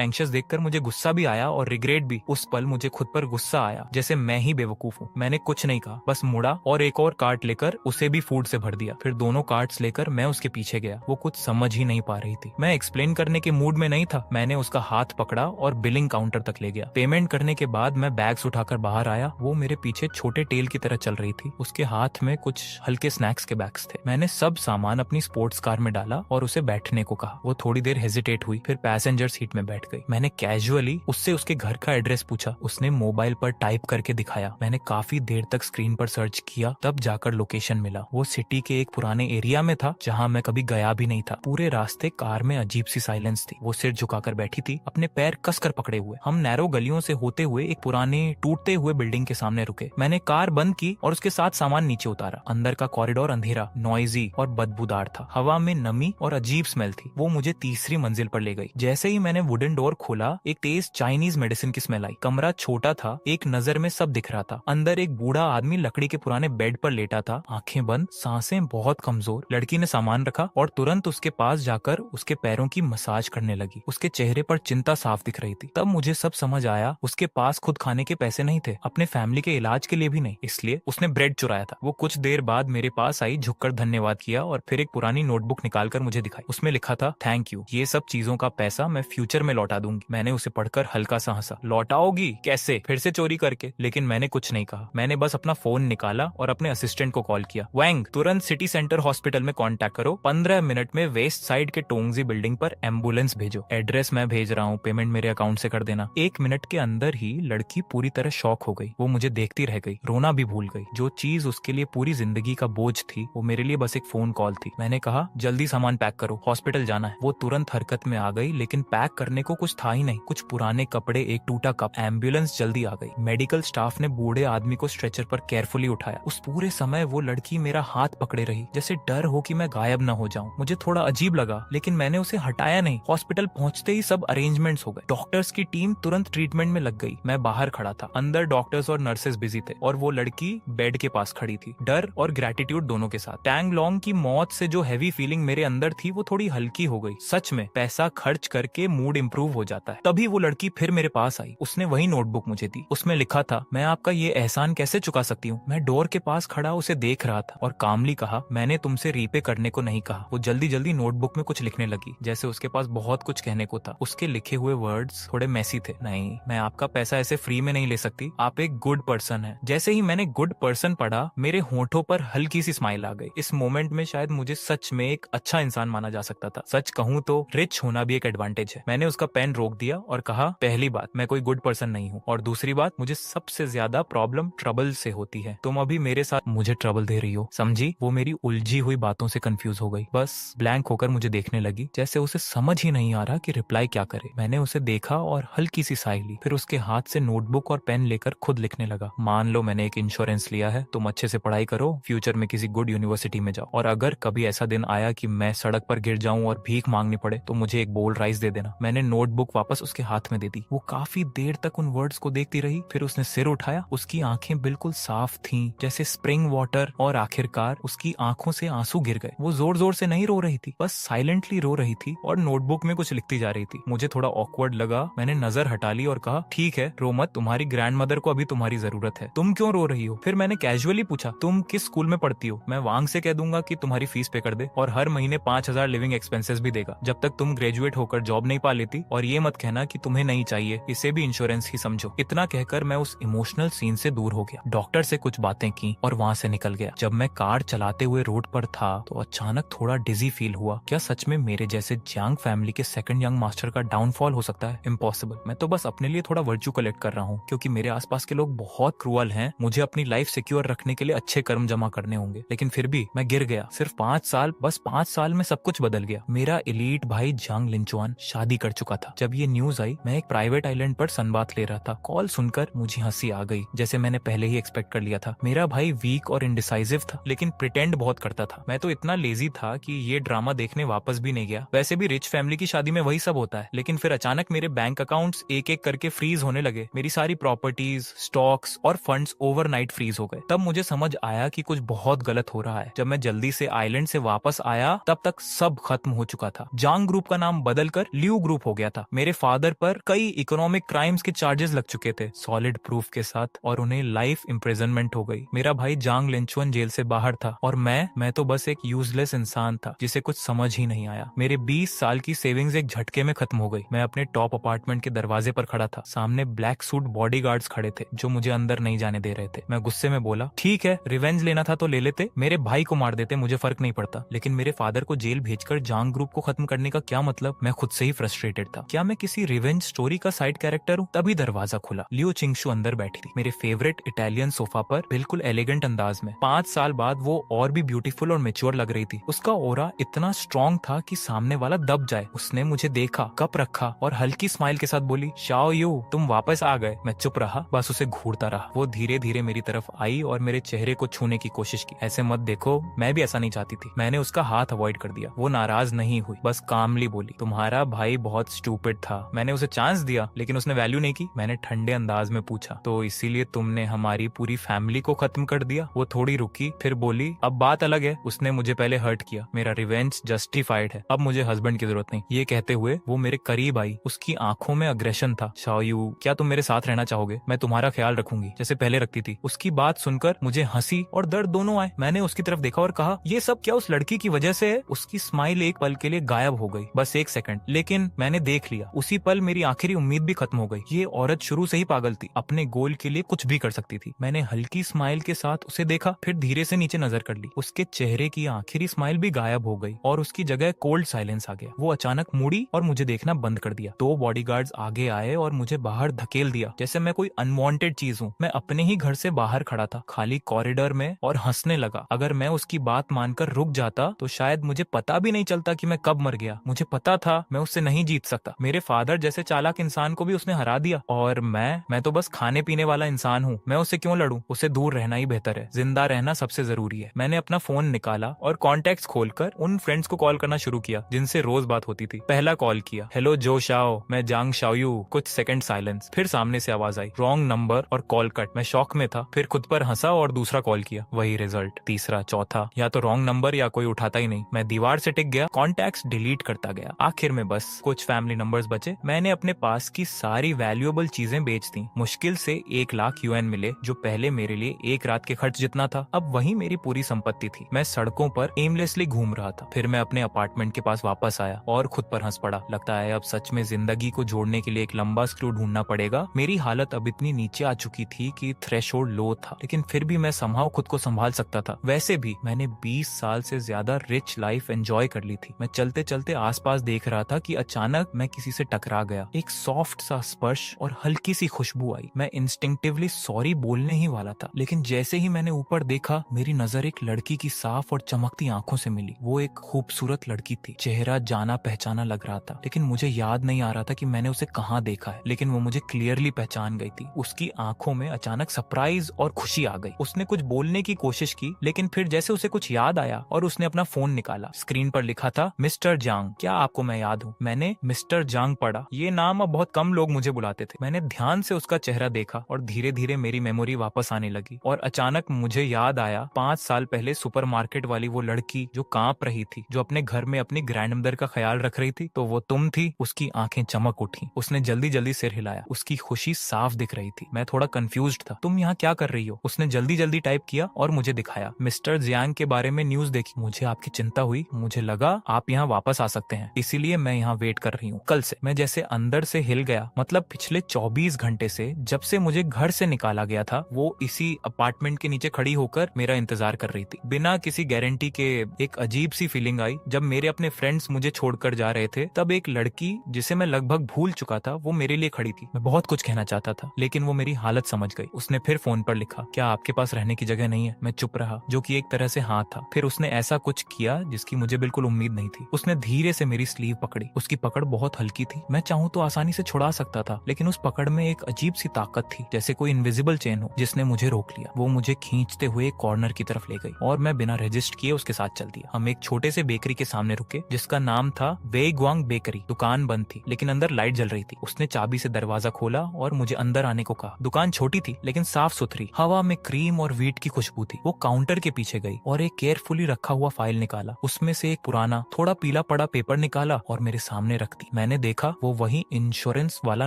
एंशियस देखकर मुझे गुस्सा भी आया और रिग्रेट भी। उस पल मुझे खुद पर गुस्सा आया, जैसे मैं ही बेवकूफ हूँ। मैंने कुछ नहीं कहा, बस मुड़ा और एक और कार्ट लेकर उसे भी फूड से भर दिया। फिर दोनों कार्ट्स लेकर मैं उसके पीछे गया। वो कुछ समझ ही नहीं पा रही थी। मैं एक्सप्लेन करने के मूड में नहीं था। मैंने उसका हाथ पकड़ा और बिलिंग काउंटर तक ले गया। पेमेंट करने के बाद मैं बैग्स उठाकर बाहर आया। वो मेरे पीछे छोटे टेल की तरह चल रही थी। उसके हाथ में कुछ हल्के स्नैक्स के बैग्स थे। मैंने सब सामान अपनी स्पोर्ट्स कार में डाला और उसे बैठने को कहा। वो थोड़ी देर हेजिटेट हुई, फिर पैसेंजर सीट में बैठ गई। मैंने कैजुअली उससे उसके घर का एड्रेस पूछा। उसने मोबाइल पर टाइप करके दिखाया। मैंने काफी देर तक स्क्रीन पर सर्च किया, तब जाकर लोकेशन मिला। वो सिटी के एक पुराने एरिया में था जहाँ मैं कभी गया भी नहीं था। पूरे रास्ते कार में अजीब सी साइलेंस थी। वो सिर झुकाकर बैठी थी, अपने पैर कसकर पकड़े हुए। हम नैरो गलियों से होते हुए एक पुराने टूटते हुए बिल्डिंग के सामने रुके। मैंने कार बंद की और उसके साथ सामान नीचे उतारा। अंदर का कॉरिडोर अंधेरा, नॉइजी और बदबूदार था। हवा में नमी और अजीब स्मेल थी। वो मुझे तीसरी मंजिल पर ले गई। जैसे ही मैंने वुडन डोर खोला, एक तेज चाइनीज मेडिसिन की स्मेल आई। कमरा छोटा था, एक नजर में सब दिख रहा था। अंदर एक बूढ़ा आदमी लकड़ी के पुराने बेड पर लेटा था, आंखें बंद, सांसें बहुत कमजोर। लड़की ने सामान रखा और तुरंत उसके पास जाकर उसके पैरों की मसाज करने लगी। उसके चेहरे पर चिंता साफ दिख रही थी। तब मुझे सब समझ आया। उसके पास खुद खाने के पैसे नहीं थे, अपने फैमिली के इलाज के लिए भी नहीं, इसलिए उसने ब्रेड चुराया था। वो कुछ देर बाद मेरे पास आई, झुककर धन्यवाद किया और फिर एक पुरानी नोटबुक निकालकर मुझे दिखाई। उसमें लिखा था, थैंक यू, ये सब चीजों का पैसा मैं फ्यूचर में लौटा दूंगी। मैंने उसे पढ़कर हल्का सा हंसा। लौटाओगी? कैसे? फिर से चोरी करके? लेकिन मैंने कुछ नहीं कहा। मैंने बस अपना फोन निकाला और अपने असिस्टेंट को कॉल किया। वैंग, तुरंत सिटी सेंटर हॉस्पिटल में कांटेक्ट करो। 15 मिनट में वेस्ट साइड के टोंगजी बिल्डिंग पर एम्बुलेंस भेजो। एड्रेस मैं भेज रहा हूँ, पेमेंट मेरे अकाउंट से कर देना। 1 मिनट के अंदर ही लड़की पूरी तरह शॉक हो गई। वो मुझे देखती रह गई, रोना भी भूल गई। जो चीज उसके लिए पूरी जिंदगी का बोझ थी, वो मेरे लिए बस एक फोन कॉल थी। मैंने कहा, जल्दी सामान पैक करो, हॉस्पिटल जाना है। वो तुरंत हरकत में आ गई, लेकिन पैक करने को कुछ था ही नहीं। कुछ पुराने कपड़े, एक टूटा कप। एम्बुलेंस जल्दी आ गई। मेडिकल स्टाफ ने बूढ़े आदमी को स्ट्रेचर पर केयरफुली उठाया। उस पूरे समय वो लड़की मेरा हाथ पकड़े रही, जैसे डर हो कि मैं गायब न हो जाऊं। मुझे थोड़ा अजीब लगा, लेकिन मैंने उसे हटाया नहीं। हॉस्पिटल पहुंचते ही सब अरेंजमेंट्स हो गए। डॉक्टर्स की टीम तुरंत ट्रीटमेंट में लग गई। मैं बाहर खड़ा था। अंदर डॉक्टर्स और नर्सेस बिजी थे और वो लड़की बेड के पास खड़ी थी, डर और ग्रेटिट्यूड दोनों के साथ। टैंग लॉन्ग की मौत से जो हैवी फीलिंग मेरे अंदर थी, वो थोड़ी हल्की हो गई। सच में पैसा खर्च करके मूड इंप्रूव हो जाता है। तभी वो लड़की फिर मेरे पास आई। उसने वही नोटबुक मुझे दी। उसमें लिखा था, मैं आपका ये एहसान कैसे चुका सकती हूँ। मैं डोर के पास खड़ा उसे देख रहा था और कामली कहा, मैंने तुमसे रीपे करने को नहीं कहा। वो जल्दी जल्दी नोटबुक में कुछ लिखने लगी, जैसे उसके पास बहुत कुछ कहने को था। उसके लिखे हुए वर्ड्स थोड़े मैसी थे। नहीं, मैं आपका पैसा ऐसे फ्री में नहीं ले सकती। आप एक गुड पर्सन है। जैसे ही मैंने गुड पर्सन पढ़ा, मेरे होठों पर हल्की सी स्माइल आ गई। इस मोमेंट में शायद मुझे सच में एक अच्छा इंसान माना जा सकता था। सच कहूँ तो रिच होना भी एक एडवांटेज है। मैंने उसका पेन रोक दिया और कहा, पहली बात, मैं कोई गुड पर्सन नहीं हूँ, और दूसरी बात, मुझे सबसे ज्यादा प्रॉब्लम ट्रबल से होती है। तुम अभी मेरे साथ मुझे ट्रबल दे रही हो, समझी? वो मेरी उलझी हुई बातों से कंफ्यूज हो गई, बस ब्लैंक होकर मुझे देखने लगी, जैसे उसे समझ ही नहीं आ रहा कि रिप्लाई क्या करे। मैंने उसे देखा और हल्की सी साई ली, फिर उसके हाथ से नोटबुक और पेन लेकर खुद लिखने लगा। मान लो मैंने एक इंश्योरेंस लिया है, तुम अच्छे से पढ़ाई करो, फ्यूचर में किसी गुड यूनिवर्सिटी में जाओ, और अगर कभी ऐसा दिन आया कि मैं सड़क पर गिर जाऊं और भीख मांगनी पड़े, तो मुझे एक बोल राइस दे देना। मैंने नोटबुक वापस उसके हाथ में दे दी। वो काफी देर तक उन वर्ड्स को देखती रही, फिर उसने सिर उठाया। उसकी आंखें बिल्कुल साफ थीं, जैसे स्प्रिंग वाटर, और आखिरकार उसकी आंखों से आंसू गिर गए। वो जोर जोर से नहीं रो रही थी, बस साइलेंटली रो रही थी और नोटबुक में कुछ लिखती जा रही थी। मुझे थोड़ा ऑकवर्ड लगा। मैंने नजर हटा ली और कहा, ठीक है, रो मत, तुम्हारी ग्रैंडमदर को अभी तुम्हारी जरूरत है। तुम क्यों रो रही हो? फिर मैंने कैजुअली पूछा, तुम किस स्कूल में पढ़ती हो? मैं वांग से कह दूंगा कि तुम्हारी फीस पे कर दे और हर महीने 5,000 लिविंग एक्सपेंसेस भी देगा, जब तक तुम ग्रेजुएट होकर जॉब नहीं पा लेती। और ये मत कहना कि तुम्हें नहीं चाहिए, इसे भी इंश्योरेंस ही समझो। इतना कहकर मैं उस इमोशनल सीन से दूर हो गया, डॉक्टर से कुछ बातें की और वहां से निकल गया। जब मैं कार चलाते हुए रोड पर था तो अचानक थोड़ा डिजी फील हुआ। क्या सच में मेरे जैसे जंग फैमिली के सेकंड यंग मास्टर का डाउनफॉल हो सकता है? इम्पॉसिबल। मैं तो बस अपने लिए थोड़ा वर्च्यू कलेक्ट कर रहा हूँ, क्योंकि मेरे आसपास के लोग बहुत क्रूअल हैं। मुझे अपनी लाइफ सिक्योर रखने के लिए अच्छे कर्म जमा करने होंगे, लेकिन फिर भी मैं गिर गया। सिर्फ 5 साल, बस 5 साल में सब कुछ बदल गया। मेरा एलीट भाई जांग लिंचुआन शादी कर चुका था। जब ये न्यूज आई, मैं एक प्राइवेट आइलैंड पर सनबाथ ले रहा था। कॉल सुनकर मुझे हंसी आ गई, जैसे मैंने पहले ही एक्सपेक्ट कर लिया था। मेरा भाई वीक और इंडिसाइसिव था, लेकिन प्रिटेंड बहुत करता था। मैं तो इतना लेजी था कि ये ड्रामा देखने वापस भी नहीं गया। वैसे भी रिच फैमिली की शादी में वही सब होता है। लेकिन फिर अचानक मेरे बैंक अकाउंट्स एक एक करके फ्रीज होने लगे। मेरी सारी प्रॉपर्टीज, स्टॉक्स और फंड्स ओवरनाइट फ्रीज हो गए। तब मुझे समझ आया कि कुछ बहुत गलत हो रहा है। जब मैं जल्दी से आइलैंड से वापस आया, तब तक सब खत्म हो चुका था। जांग ग्रुप का नाम बदलकर लियू ग्रुप हो गया था। मेरे फादर पर कई इकोनॉमिक क्राइम्स के चार्जेस लग चुके थे सॉलिड प्रूफ के साथ, और उन्हें लाइफ इम्प्रिजनमेंट हो गई। मेरा भाई जांग लिंचुअन जेल से बाहर था और मैं तो बस एक यूजलेस इंसान था जिसे कुछ समझ ही नहीं आया। मेरे 20 साल की सेविंग्स एक झटके में खत्म हो गई। मैं अपने टॉप अपार्टमेंट के दरवाजे पर खड़ा था। सामने ब्लैक सूट बॉडीगार्ड्स खड़े थे जो मुझे अंदर नहीं जाने दे रहे थे। मैं गुस्से में बोला, ठीक है, रिवेंज लेना था तो ले लेते, मेरे भाई को मार देते, मुझे फर्क नहीं पड़ता। लेकिन मेरे फादर को जेल भेजकर जांग ग्रुप को खत्म करने का क्या मतलब? मैं खुद से ही फ्रस्ट्रेटेड था। क्या मैं किसी रिवेंज स्टोरी का साइड कैरेक्टर हूँ? तभी दरवाजा खुला। लियो चिंगशु अंदर बैठी थी, मेरे फेवरेट इटालियन सोफा पर, बिल्कुल एलिगेंट अंदाज में। 5 साल बाद वो और भी ब्यूटीफुल और मेच्योर लग रही थी। उसका ऑरा इतना स्ट्रॉन्ग था कि सामने वाला दब जाए। उसने मुझे देखा, कप रखा और हल्की स्माइल के साथ बोली, शाओ यू, तुम वापस आ गए। मैं चुप रहा, बस उसे घूरता रहा। वो धीरे धीरे मेरी तरफ आई और मेरे चेहरे को छूने की कोशिश की। ऐसे मत देखो, मैं भी ऐसा नहीं चाहती थी। मैंने उसका हाथ अवॉइड कर दिया। वो नाराज नहीं हुई, बस कामली बोली, तुम्हारा भाई बहुत स्टूपिड था। मैंने उसे चांस दिया लेकिन उसने वैल्यू नहीं की। मैंने ठंडे अंदाज में पूछा, तो इसीलिए तुमने हमारी पूरी फैमिली को खत्म कर दिया? वो थोड़ी रुकी, फिर बोली, अब बात अलग है, उसने मुझे पहले हर्ट किया, मेरा रिवेंज जस्टिफाइड है, अब मुझे हस्बैंड की जरूरत नहीं। ये कहते हुए वो मेरे करीब आई। उसकी आंखों में अग्रेशन था। शाओयू, क्या तुम मेरे साथ रहना चाहोगे? मैं तुम्हारा ख्याल रखूंगी जैसे पहले रखती थी। उसकी बात सुनकर मुझे हंसी और दर्द दोनों आए। मैंने उसकी तरफ देखा और कहा, ये सब क्या उस लड़की की वजह से है? उसकी स्माइल एक पल के लिए गायब हो गई, बस 1 सेकंड, लेकिन मैंने देख लिया। उसी पल मेरी आखिरी उम्मीद भी खत्म हो गई। ये औरत शुरू से ही पागल थी, अपने गोल के लिए कुछ भी कर सकती थी। मैंने हल्की स्माइल के साथ उसे देखा, फिर धीरे से नीचे नजर कर ली। उसके चेहरे की आखिरी स्माइल भी गायब हो गई और उसकी जगह कोल्ड साइलेंस आ गया। वो अचानक मुड़ी और मुझे देखना बंद कर दिया। 2 बॉडीगार्ड्स आगे आए और मुझे बाहर धकेल दिया जैसे मैं कोई अनवांटेड चीज हूँ। मैं अपने ही घर से बाहर खड़ा था, खाली कॉरिडोर में, और हंसने लगा। अगर मैं उसकी बात मानकर रुक जाता तो शायद मुझे पता भी नहीं चलता कि मैं कब मर गया। मुझे पता था मैं उससे नहीं जीत सकता। मेरे फादर जैसे चालाक इंसान को भी उसने हरा दिया, और मैं तो बस खाने पीने वाला इंसान हूँ। मैं उससे क्यों लड़ूं? उससे दूर रहना ही बेहतर है। जिंदा रहना सबसे जरूरी है। मैंने अपना फोन निकाला और कॉन्टेक्ट्स खोलकर उन फ्रेंड्स को कॉल करना शुरू किया जिनसे रोज बात होती थी। पहला कॉल किया, हेलो जो शाओ, मैं जांग शाओयू। कुछ सेकंड साइलेंस, फिर सामने से आवाज आई, रॉन्ग नंबर, और कॉल कट। मैं शॉक में था, फिर खुद पर हंसा और दूसरा कॉल किया, वही रिजल्ट। तीसरा, चौथा, या तो रॉन्ग नंबर या कोई उठाता ही नहीं। मैं दीवार से टिक गया, कॉन्टैक्ट्स डिलीट करता गया। आखिर में बस कुछ फैमिली नंबर्स बचे। मैंने अपने पास की सारी वैल्यूएबल चीजें बेच दी। मुश्किल से 1 लाख यूएन मिले, जो पहले मेरे लिए एक रात के खर्च जितना था, अब वही मेरी पूरी संपत्ति थी। मैं सड़कों पर एमलेसली घूम रहा था। फिर मैं अपने अपार्टमेंट के पास वापस आया और खुद पर हंस पड़ा। लगता है अब सच में जिंदगी को जोड़ने के लिए एक लंबा स्क्रू ढूंढना पड़ेगा। मेरी हालत अब इतनी नीचे आ चुकी थी कि थ्रेशोल्ड लो था, लेकिन फिर भी मैं समहाउ खुद को संभाल सकता था। वैसे भी मैंने 20 साल से ज्यादा रिच लाइफ एंजॉय कर ली थी। मैं चलते चलते आसपास देख रहा था कि अचानक मैं किसी से टकरा गया। एक सॉफ्ट सा स्पर्श और हल्की सी खुशबू आई। मैं इंस्टिंक्टिवली सॉरी बोलने ही वाला था, लेकिन जैसे ही मैंने ऊपर देखा, मेरी नजर एक लड़की की साफ और चमकती आंखों से मिली। वो एक खूबसूरत लड़की थी। चेहरा जाना पहचाना लग रहा था, लेकिन मुझे याद नहीं आ रहा था कि मैंने उसे कहाँ देखा है। लेकिन वो मुझे क्लियरली पहचान गई थी। उसकी आंखों में अचानक सरप्राइज और खुशी आ गई। उसने कुछ बोलने की कोशिश की, लेकिन फिर जैसे उसे कुछ याद आया और उसने अपना फोन निकाला। स्क्रीन पर लिखा था, मिस्टर जांग, क्या आपको मैं याद हूँ? मैंने मिस्टर जांग पढ़ा। ये नाम अब बहुत कम लोग मुझे बुलाते थे। मैंने ध्यान से उसका चेहरा देखा और धीरे धीरे मेरी मेमोरी वापस आने लगी। और अचानक मुझे याद आया 5 साल पहले सुपरमार्केट वाली वो लड़की जो कांप रही थी, जो अपने घर में अपनी ग्रैंड मदर का ख्याल रख रही थी। तो वो तुम थी। उसकी आंखें चमक उठी। उसने जल्दी जल्दी सिर हिलाया। उसकी खुशी साफ दिख रही थी। मैं थोड़ा कंफ्यूज्ड था। तुम यहाँ क्या कर रही हो? उसने जल्दी जल्दी टाइप किया और मुझे दिखाया। मिस्टर जियांग के बारे में न्यूज देखी। मुझे आपकी चिंता हुई। मुझे लगा आप यहाँ वापस आ सकते हैं, इसीलिए मैं यहाँ वेट कर रही हूँ। कल से मैं जैसे अंदर से हिल गया। मतलब पिछले 24 घंटे से, जब से मुझे घर से निकाला गया था, वो इसी अपार्टमेंट के नीचे खड़ी होकर मेरा इंतजार कर रही थी, बिना किसी गारंटी के। एक अजीब सी फीलिंग आई जब मेरे अपने फ्रेंड्स मुझे छोड़कर जा रहे थे। तब एक लड़की जिसे मैं लगभग भूल चुका था, वो मेरे लिए खड़ी थी। मैं बहुत कुछ कहना चाहता था, लेकिन वो मेरी हालत समझ गई। उसने फिर फोन पर लिखा, क्या आपके पास रहने की जगह नहीं है? मैं चुप रहा, जो कि एक तरह से हाँ था। फिर उसने ऐसा कुछ किया जिसकी मुझे बिल्कुल उम्मीद नहीं थी। उसने धीरे से मेरी स्लीव पकड़ी। उसकी पकड़ बहुत हल्की थी। मैं चाहूँ तो आसानी से छुड़ा सकता था, लेकिन उस पकड़ में एक अजीब सी ताकत थी, जैसे कोई इनविजिबल चेन हो जिसने मुझे रोक लिया। वो मुझे खींचते हुए एक कॉर्नर की तरफ ले गई और मैं बिना रजिस्ट किए उसके साथ चल दिया। हम एक छोटे से बेकरी के सामने रुके, जिसका नाम था वेइगवांग बेकरी। दुकान बंद थी, लेकिन अंदर लाइट जल रही थी। उसने चाबी से दरवाजा खोला और मुझे अंदर आने को कहा। दुकान छोटी थी, लेकिन साफ सुथरी। हवा में क्रीम और वीट की खुशबू थी। वो काउंटर के पीछे गई और एक केयरफुली रखा हुआ फाइल निकाला। उसमें से एक पुराना, थोड़ा पीला पड़ पड़ा पेपर निकाला और मेरे सामने रख दी। मैंने देखा वो वही इंश्योरेंस वाला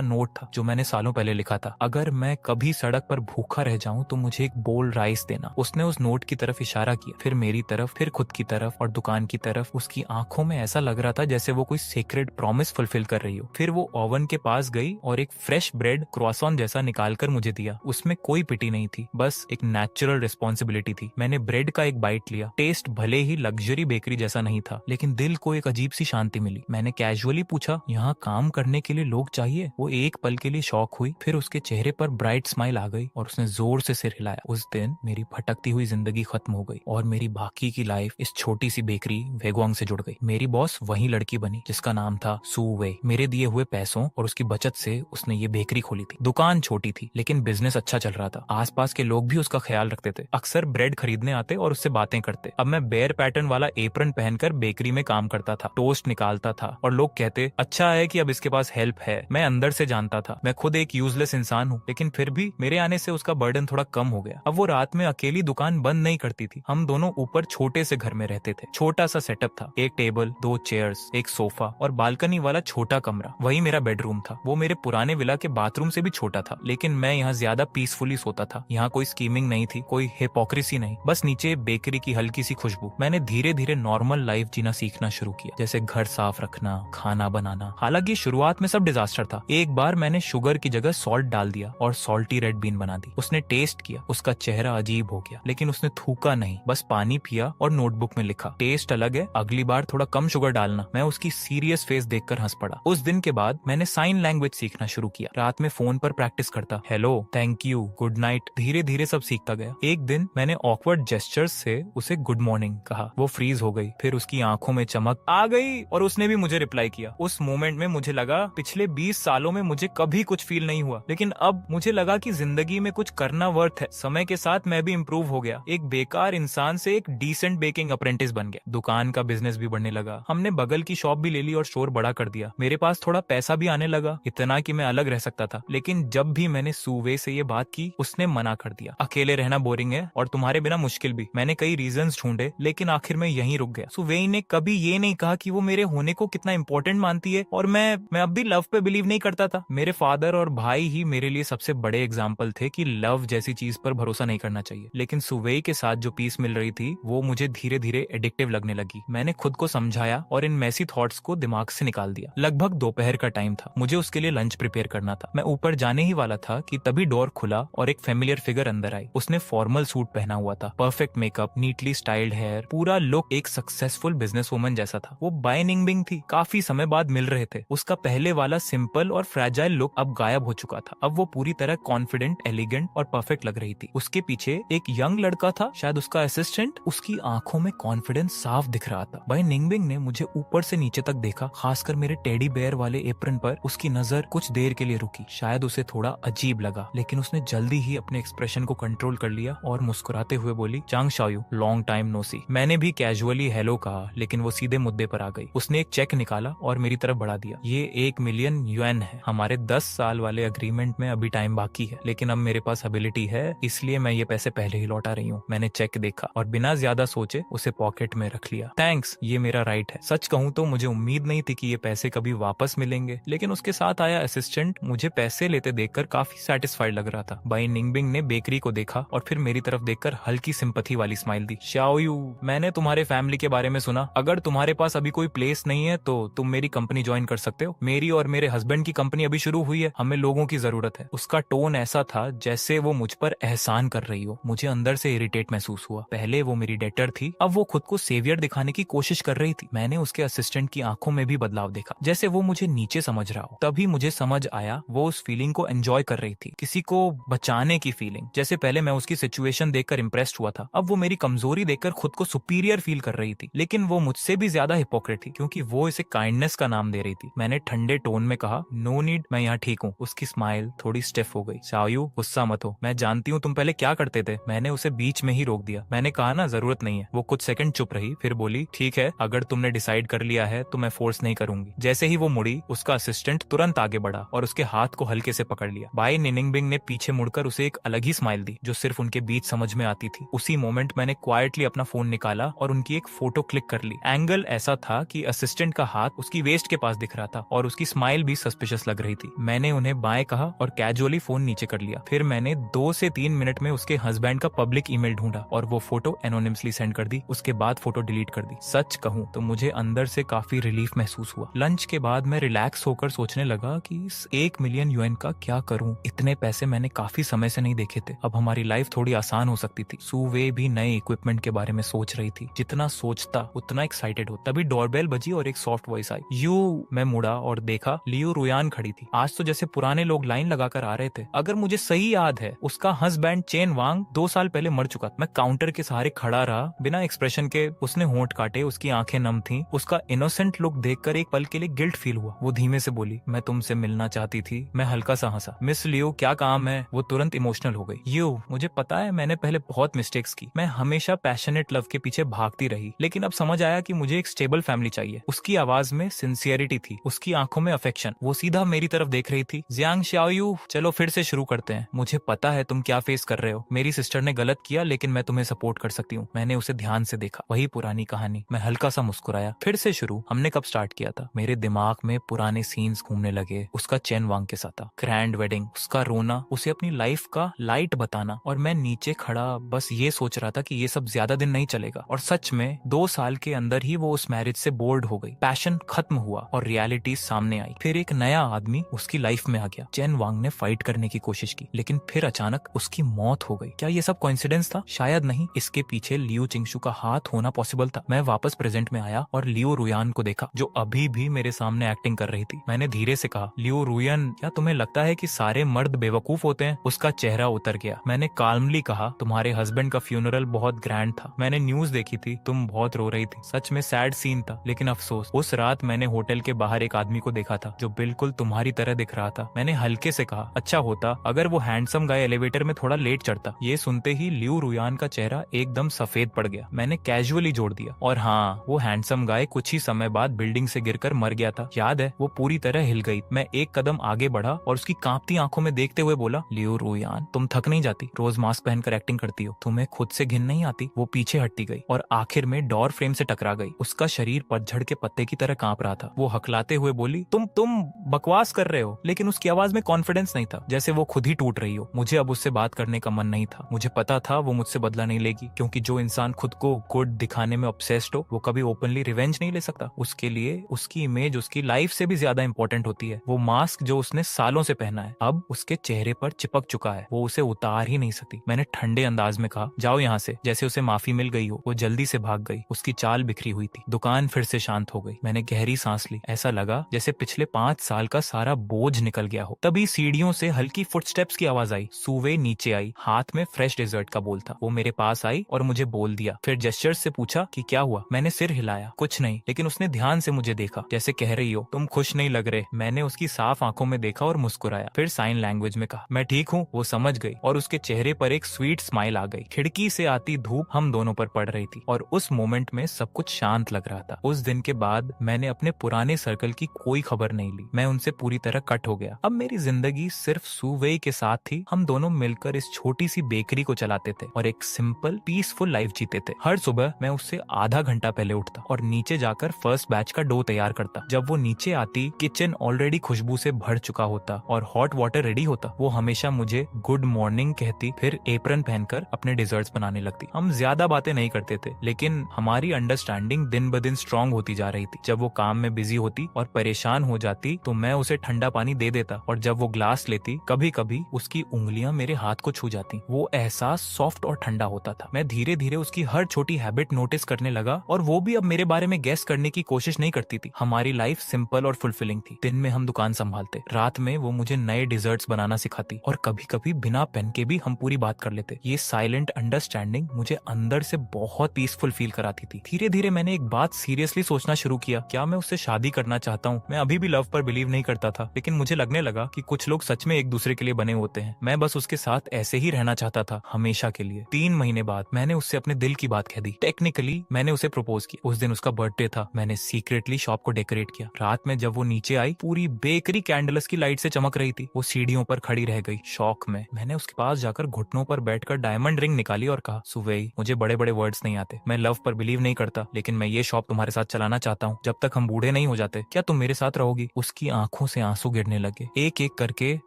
नोट था जो मैंने सालों पहले लिखा था, अगर मैं कभी सड़क पर भूखा रह जाऊं तो मुझे एक बोल राइस देना। उसने उस नोट की तरफ इशारा किया, फिर मेरी तरफ, फिर खुद की तरफ और दुकान की तरफ। उसकी आंखों में ऐसा लग रहा था जैसे वो कोई सीक्रेट प्रॉमिस फुलफिल कर रही हो। फिर वो ओवन के पास गई और एक फ्रेश ब्रेड क्रॉसॉन जैसा निकाल कर मुझे दिया। उसमें कोई पिटी नहीं थी, बस एक नेचुरल रिस्पॉन्सिबिलिटी थी। मैंने ब्रेड का एक बाइट लिया। टेस्ट भले ही लग्जरी बेकरी जैसा नहीं था, लेकिन दिल को एक अजीब सी शांति मिली। मैंने कैजुअली पूछा, यहाँ काम करने के लिए लोग चाहिए? वो एक पल के लिए शॉक हुई, फिर उसके चेहरे पर ब्राइट स्माइल आ गई और उसने जोर से सिर हिलाया। उस दिन मेरी भटकती हुई जिंदगी खत्म हो गई और मेरी बाकी की लाइफ इस छोटी सी बेकरी वेगोंग से जुड़ गई। मेरी बॉस वही लड़की बनी जिसका नाम था सू वे। मेरे दिए हुए पैसों और उसकी बचत से उसने ये बेकरी खोली थी। दुकान छोटी थी लेकिन बिजनेस अच्छा चल रहा था। आसपास के लोग भी उसका ख्याल रखते थे, अक्सर ब्रेड खरीदने आते और उससे बातें करते। अब मैं बेयर पैटर्न वाला एप्रन पहनकर बेकरी में काम करता था, टोस्ट निकालता था और लोग कहते अच्छा है कि अब इसके पास हेल्प है। मैं अंदर से जानता था मैं खुद एक यूजलेस इंसान हूँ, लेकिन फिर भी मेरे आने से उसका बर्डन थोड़ा कम हो गया। अब वो रात में अकेली दुकान बंद नहीं करती थी। हम दोनों ऊपर छोटे से घर में रहते थे। छोटा सा सेटअप था, एक टेबल, 2 चेयर्स, एक सोफा और बालकनी वाला छोटा कमरा। वही मेरा बेडरूम था। वो मेरे पुराने विला के बाथरूम से भी छोटा था, लेकिन मैं यहाँ ज्यादा पीसफुली सोता था। यहाँ कोई स्कीमिंग नहीं थी, कोई हिपोक्रेसी नहीं, बस नीचे बेकरी की हल्की सी खुशबू। मैंने धीरे धीरे नॉर्मल लाइफ जीना सीखना शुरू किया, जैसे घर साफ रखना, खाना बनाना। हालांकि शुरुआत में सब डिजास्टर था। एक बार मैंने शुगर की जगह सॉल्ट डाल दिया और सॉल्टी रेड बीन बना दी। उसने टेस्ट किया, उसका चेहरा अजीब हो गया, लेकिन उसने थूका नहीं, बस पानी पिया और नोटबुक में लिखा, टेस्ट अलग है, अगली बार थोड़ा कम शुगर डालना। मैं उसकी सीरियस फेस देखकर हंस पड़ा। उस दिन के बाद मैंने साइन लैंग्वेज सीखना शुरू किया। रात में फोन पर प्रैक्टिस करता, hello, thank you, good night. धीरे धीरे सब सीखता गया। एक दिन मैंने ऑकवर्ड जेस्चर्स से उसे गुड मॉर्निंग कहा। वो फ्रीज हो गई, फिर उसकी आंखों में चमक आ गई और उसने भी मुझे रिप्लाई किया। उस मोमेंट में मुझे लगा पिछले 20 सालों में मुझे कभी कुछ फील नहीं हुआ, लेकिन अब मुझे लगा कि जिंदगी में कुछ करना वर्थ है। समय के साथ मैं भी इम्प्रूव हो गया। एक बेकार इंसान से एक डिसेंट बेकिंग अप्रेंटिस बन गया। दुकान का बिजनेस भी बढ़ने लगा। हमने बगल की शॉप भी ले ली और स्टोर बड़ा कर दिया। मेरे पास थोड़ा पैसा भी आने लगा, इतना कि मैं अलग रह सकता था। लेकिन जब भी मैंने सूवे से ये बात की, उसने मना कर दिया। अकेले रहना बोरिंग है और तुम्हारे बिना मुश्किल भी। मैंने कई रीजंस ढूंढे, लेकिन आखिर में यहीं रुक गया। सुवेई ने कभी ये नहीं कहा कि वो मेरे होने को कितना इंपॉर्टेंट मानती है, और मैं अब भी लव पे बिलीव नहीं करता था। मेरे फादर और भाई ही मेरे लिए सबसे बड़े एग्जाम्पल थे कि लव जैसी चीज पर भरोसा नहीं करना चाहिए। लेकिन सुवेई के साथ जो पीस मिल रही थी, वो मुझे धीरे धीरे एडिक्टिव लगने लगी। मैंने खुद को समझाया और इन मैसी थॉट्स को दिमाग से निकाल दिया। लगभग दोपहर का टाइम था, मुझे उसके लिए लंच प्रिपेयर करना था। मैं ऊपर जाने ही वाला था कि तभी डोर खुला और एक फेमिलियर फिगर अंदर आई। उसने फॉर्मल सूट पहना हुआ था, perfect makeup, neatly styled hair, पूरा लुक एक सक्सेसफुल बिजनेस वुमन जैसा था। वो बाय निंगबिंग थी, काफी समय बाद मिल रहे थे। उसका पहले वाला सिंपल और फ्रेजाइल लुक अब गायब हो चुका था। अब वो पूरी तरह कॉन्फिडेंट, एलिगेंट और परफेक्ट लग रही थी। उसके पीछे एक यंग लड़का था, शायद उसका असिस्टेंट। उसकी आंखों में कॉन्फिडेंस साफ दिख रहा था। बाय निंगबिंग ने मुझे ऊपर से नीचे तक देखा, खासकर मेरे टेडी बेयर वाले एप्रन पर। उसकी नजर कुछ देर के लिए रुकी, शायद उसे थोड़ा अजीब लगा, लेकिन उसने जल्दी ही अपने एक्सप्रेशन को कंट्रोल कर लिया और मुस्कुराते हुए बोली, चांग शाओयू, लॉन्ग टाइम नो सी। मैंने भी कैजुअली हेलो कहा, लेकिन वो सीधे मुद्दे पर आ गई। उसने एक चेक निकाला और मेरी तरफ बढ़ा दिया। ये 1 मिलियन युएन है। हमारे 10 साल वाले अग्रीमेंट में अभी टाइम बाकी है, लेकिन अब मेरे पास एबिलिटी है, इसलिए मैं ये पैसे पहले ही लौटा रही हूँ। मैंने चेक देखा और बिना ज्यादा सोचे उसे पॉकेट में रख लिया। थैंक्स, ये मेरा राइट है। सच कहूँ तो मुझे उम्मीद नहीं थी कि ये पैसे कभी वापस मिलेंगे, लेकिन उसके साथ आया असिस्टेंट मुझे पैसे लेते देखकर काफी सेटिस्फाइड लग रहा था। बाई निंगबिंग ने बेकरी को देखा और फिर मेरी तरफ देखकर हल्की सिंपैथी वाली स्माइल दी। शाओयू, मैंने तुम्हारे फैमिली के बारे में सुना। अगर तुम्हारे पास अभी कोई प्लेस नहीं है तो तुम मेरी कंपनी ज्वाइन कर सकते हो। मेरी और मेरे हस्बैंड की कंपनी अभी शुरू हुई है, हमें लोगों की जरूरत है। उसका टोन ऐसा था जैसे वो मुझ पर एहसान कर रही हो। मुझे अंदर से इरिटेट महसूस हुआ। पहले वो मेरी डेटर थी, अब वो खुद को सेवियर दिखाने की कोशिश कर रही थी। मैंने उसके असिस्टेंट की आंखों में भी बदलाव देखा, जैसे वो मुझे नीचे समझ रहा हो। तभी मुझे समझ आया वो उस फीलिंग को एंजॉय कर रही थी, किसी को बचाने की फीलिंग। जैसे पहले मैं उसकी सिचुएशन देखकर इंप्रेस्ड हुआ था, अब वो मेरी कमजोरी देखकर खुद को सुपीरियर फील कर रही थी। लेकिन वो मुझसे भी ज्यादा हिपोक्रेट थी, क्योंकि वो इसे काइंडनेस का नाम दे रही थी। मैंने ठंडे टोन में कहा, नो नीड, मैं यहाँ ठीक हूँ। उसकी स्माइल थोड़ी स्टिफ हो गई। शाओयू, गुस्सा मत हो, मैं जानती हूँ तुम पहले क्या करते थे। मैंने उसे बीच में ही रोक दिया। मैंने कहा ना, जरूरत नहीं है। वो कुछ सेकंड चुप रही, फिर बोली, ठीक है, अगर तुमने डिसाइड कर लिया है तो मैं फोर्स नहीं करूंगी। जैसे ही वो मुड़ी, उसका असिस्टेंट तुरंत आगे बढ़ा और उसके हाथ को हल्के से पकड़ लिया। बाई निंगबिंग ने पीछे मुड़कर उसे एक अलग ही स्माइल दी, जो सिर्फ उनके बीच समझ में आती थी। उसी मोमेंट मैंने क्वाइटली अपना फोन निकाला और उनकी एक फोटो क्लिक कर ली। एंगल ऐसा था कि असिस्टेंट का हाथ उसकी वेस्ट के पास दिख रहा था और उसकी स्माइल भी सस्पिशियस लग रही थी। मैंने उन्हें बाय कहा और कैजुअली फोन नीचे कर लिया। फिर मैंने 2 से 3 मिनट में उसके हस्बैंड का पब्लिक ईमेल ढूंढा और वो फोटो एनोनिमसली सेंड कर दी। उसके बाद फोटो डिलीट कर दी। सच कहूं तो मुझे अंदर से काफी रिलीफ महसूस हुआ। लंच के बाद मैं रिलैक्स होकर सोचने लगा कि इस 1 मिलियन यूएन का क्या करूं। इतने पैसे मैंने काफी समय से नहीं देखे थे। अब हमारी लाइफ थोड़ी आसान हो सकती थी। सुवे भी नए इक्विपमेंट के बारे में सोच रही थी। जितना सोचता उतना एक्साइटेड हो। तभी डोरबेल बजी और एक सॉफ्ट वॉइस आई। मैं मुड़ा और देखा लियो रुयान खड़ी थी। आज तो जैसे पुराने लोग लाइन लगाकर आ रहे थे। अगर मुझे सही याद है उसका हस्बैंड चेन वांग 2 साल पहले मर चुका था। मैं काउंटर के सहारे खड़ा रहा बिना एक्सप्रेशन के। उसने होंठ काटे, उसकी आंखें नम थीं। उसका इनोसेंट लुक देखकर एक पल के लिए गिल्ट फील हुआ। वो धीमे से बोली, मैं तुमसे मिलना चाहती थी। मैं हल्का सा हंसा। मिस लियो, क्या काम है? वो तुरंत इमोशनल हो गई। मुझे पता है मैंने पहले बहुत मिस्टेक्स की। मैं हमेशा पैशनेट लव के पीछे भागती रही, लेकिन अब समझ आया कि मुझे एक स्टेबल फैमिली चाहिए। उसकी आवाज में सिंसियरिटी थी, उसकी आंखों में अफेक्शन। वो सीधा मेरी तरफ देख रही थी। जियांग शाओयू, चलो फिर से शुरू करते हैं। मुझे पता है तुम क्या फेस कर रहे हो। मेरी सिस्टर ने गलत किया, लेकिन मैं तुम्हें सपोर्ट कर सकती हूँ। मैंने उसे ध्यान से देखा। वही पुरानी कहानी। मैं हल्का सा मुस्कुराया। फिर से शुरू। हमने कब स्टार्ट किया था? मेरे दिमाग में पुराने सीन्स घूमने लगे। उसका चेन वांग के साथ था, ग्रैंड वेडिंग, उसका रोना, उसे अपनी लाइफ का लाइट बताना, और मैं नीचे खड़ा बस ये सोच रहा था कि ये सब ज्यादा दिन नहीं चलेगा। और सच में 2 साल के अंदर ही वो उस मैरिज से बोर्ड हो गई। पैशन खत्म हुआ और रियलिटी सामने आई। फिर एक नया आदमी उसकी लाइफ में आ गया। चेन वांग ने फाइट करने की कोशिश की, लेकिन फिर अचानक उसकी मौत हो गई। क्या ये सब कोइंसिडेंस था? शायद नहीं। इसके पीछे लियो चिंगशु का हाथ होना पॉसिबल था। मैं वापस प्रेजेंट में आया और लियो रुयान को देखा, जो अभी भी मेरे सामने एक्टिंग कर रही थी। मैंने धीरे से कहा, लियो रुयान, क्या तुम्हें लगता है कि सारे मर्द बेवकूफ होते हैं? उसका चेहरा उतर गया। मैंने काल्मली कहा, तुम्हारे हस्बैंड का फ्यूनरल बहुत ग्रैंड था। मैंने न्यूज देखी थी, तुम बहुत रो रही थी। सच में सैड सीन था, लेकिन अफसोस, उस रात मैंने होटल के बाहर एक आदमी को देखा था जो बिल्कुल तुम्हारी तरह दिख रहा था। मैंने हल्के से कहा, अच्छा होता अगर वो हैंडसम गाय एलिवेटर में थोड़ा लेट चढ़ता। ये सुनते ही लियो रुयान का चेहरा एकदम सफेद पड़ गया। मैंने कैजुअली जोड़ दिया, और हाँ, वो हैंडसम गाय कुछ ही समय बाद बिल्डिंग से गिरकर मर गया था। याद है? वो पूरी तरह हिल गई। मैं एक कदम आगे बढ़ा और उसकी कांपती आंखों में देखते हुए बोला, लियो रुयान, तुम थक नहीं जाती? रोज मास्क पहनकर एक्टिंग करती हो, तुम्हें खुद से घिन नहीं आती? वो पीछे हटती गई और आखिर में डोर फ्रेम से टकरा गई। उसका शरीर पतझड़ के पत्ते की तरह कांप रहा था। वो हकलाते हुए बोली, तुम बकवास कर रहे हो। लेकिन उसकी आवाज में कॉन्फिडेंस नहीं था, जैसे वो खुद ही टूट रही हो। मुझे अब उससे बात करने का मन नहीं था। मुझे पता था वो मुझसे बदला नहीं लेगी, क्योंकि जो इंसान खुद को गुड दिखाने में ऑब्सेस्ड हो, वो कभी ओपनली रिवेंज नहीं ले सकता। उसके लिए उसकी इमेज उसकी लाइफ से भी ज्यादा इंपॉर्टेंट होती है। वो मास्क जो उसने सालों से पहना है, अब उसके चेहरे पर चिपक चुका है। वो उसे उतार ही नहीं सकती। मैंने ठंडे अंदाज में कहा, जाओ यहाँ से, जैसे उसे माफी मिल गई हो। वो जल्दी से भाग गई। उसकी चाल बिखरी हुई थी। दुकान फिर से शांत हो गई। मैंने गहरी सांस ली। ऐसा लगा जैसे पिछले 5 साल का सारा बोझ निकल गया हो। तभी सीढ़ियों से हल्की फुटस्टेप्स की आवाज आई। सुवे नीचे आई। हाथ में फ्रेश डेजर्ट का बोल था। वो मेरे पास आई और मुझे बोल दिया। फिर जेस्चर से पूछा कि क्या हुआ। मैंने सिर हिलाया, कुछ नहीं। लेकिन उसने ध्यान से मुझे देखा, जैसे कह रही हो, तुम खुश नहीं लग रहे। मैंने उसकी साफ आंखों में देखा और मुस्कुराया। फिर साइन लैंग्वेज में कहा, मैं ठीक हूँ। वो समझ गई और उसके चेहरे पर एक स्वीट स्माइल आ गई। खिड़की से आती धूप हम दोनों पर पड़ रही थी और उस मोमेंट में सब कुछ शांत लग रहा था। उस दिन के बाद मैंने अपने पुराने सर्कल की कोई खबर नहीं ली। मैं उनसे पूरी तरह कट हो गया। अब मेरी जिंदगी सिर्फ सुवेई के साथ थी। हम दोनों मिलकर इस छोटी सी बेकरी को चलाते थे और एक सिंपल पीसफुल लाइफ जीते थे। हर सुबह मैं उससे आधा घंटा पहले उठता और नीचे जाकर फर्स्ट बैच का डो तैयार करता। जब वो नीचे आती, किचन ऑलरेडी खुशबू से भर चुका होता और हॉट वाटर रेडी होता। वो हमेशा मुझे गुड मॉर्निंग कहती, फिर एप्रन पहनकर अपने डिजर्ट्स बनाने लगती। हम ज्यादा बातें नहीं करते थे, लेकिन हमारी अंडरस्टैंडिंग दिन ब दिन स्ट्रांग होती जा रही थी। जब वो काम में बिजी होती और परेशान हो जाती तो मैं उसे ठंडा पानी दे देता, और जब वो ग्लास लेती, कभी कभी उसकी उंगलियां मेरे हाथ को छू जाती। वो एहसास सॉफ्ट और ठंडा होता था। मैं धीरे धीरे उसकी हर छोटी हैबिट नोटिस करने लगा और वो भी अब मेरे बारे में गेस करने की कोशिश नहीं करती थी। हमारी लाइफ सिंपल और फुलफिलिंग थी। दिन में हम दुकान संभालते, रात में वो मुझे नए डिजर्ट्स बनाना सिखाती, और कभी कभी बिना पेन के भी हम पूरी बात कर लेते। ये साइलेंट अंडरस्टैंडिंग मुझे अंदर से बहुत पीसफुल फील कराती थी। धीरे धीरे मैंने एक बात सीरियसली सोचना शुरू किया, क्या मैं उससे शादी करना चाहता हूँ। मैं अभी भी लव पर बिलीव नहीं करता था, लेकिन मुझे लगने लगा कि कुछ लोग सच में एक दूसरे के लिए बने होते हैं। मैं बस उसके साथ ऐसे ही रहना चाहता था, हमेशा के लिए। 3 महीने बाद मैंने उससे अपने दिल की बात कह दी। टेक्निकली मैंने उसे प्रपोज किया। उस दिन उसका बर्थडे था। मैंने सीक्रेटली शॉप को डेकोरेट किया। रात में जब वो नीचे आई, पूरी बेकरी कैंडल्स की लाइट से चमक रही थी। वो सीढ़ियों पर खड़ी रह गई, शॉक में। मैंने उसके पास जाकर घुटनों पर बैठकर डायमंड रिंग निकाली और कहा, सुवेई, मुझे बड़े बड़े वर्ड्स नहीं आते, मैं लव पर बिलीव नहीं करता, लेकिन मैं ये शॉप तुम्हारे साथ चलाना चाहता हूँ जब तक हम बूढ़े नहीं हो जाते। क्या तुम मेरे साथ रहोगी? उसकी आंखों से आंसू गिरने लगे। एक एक करके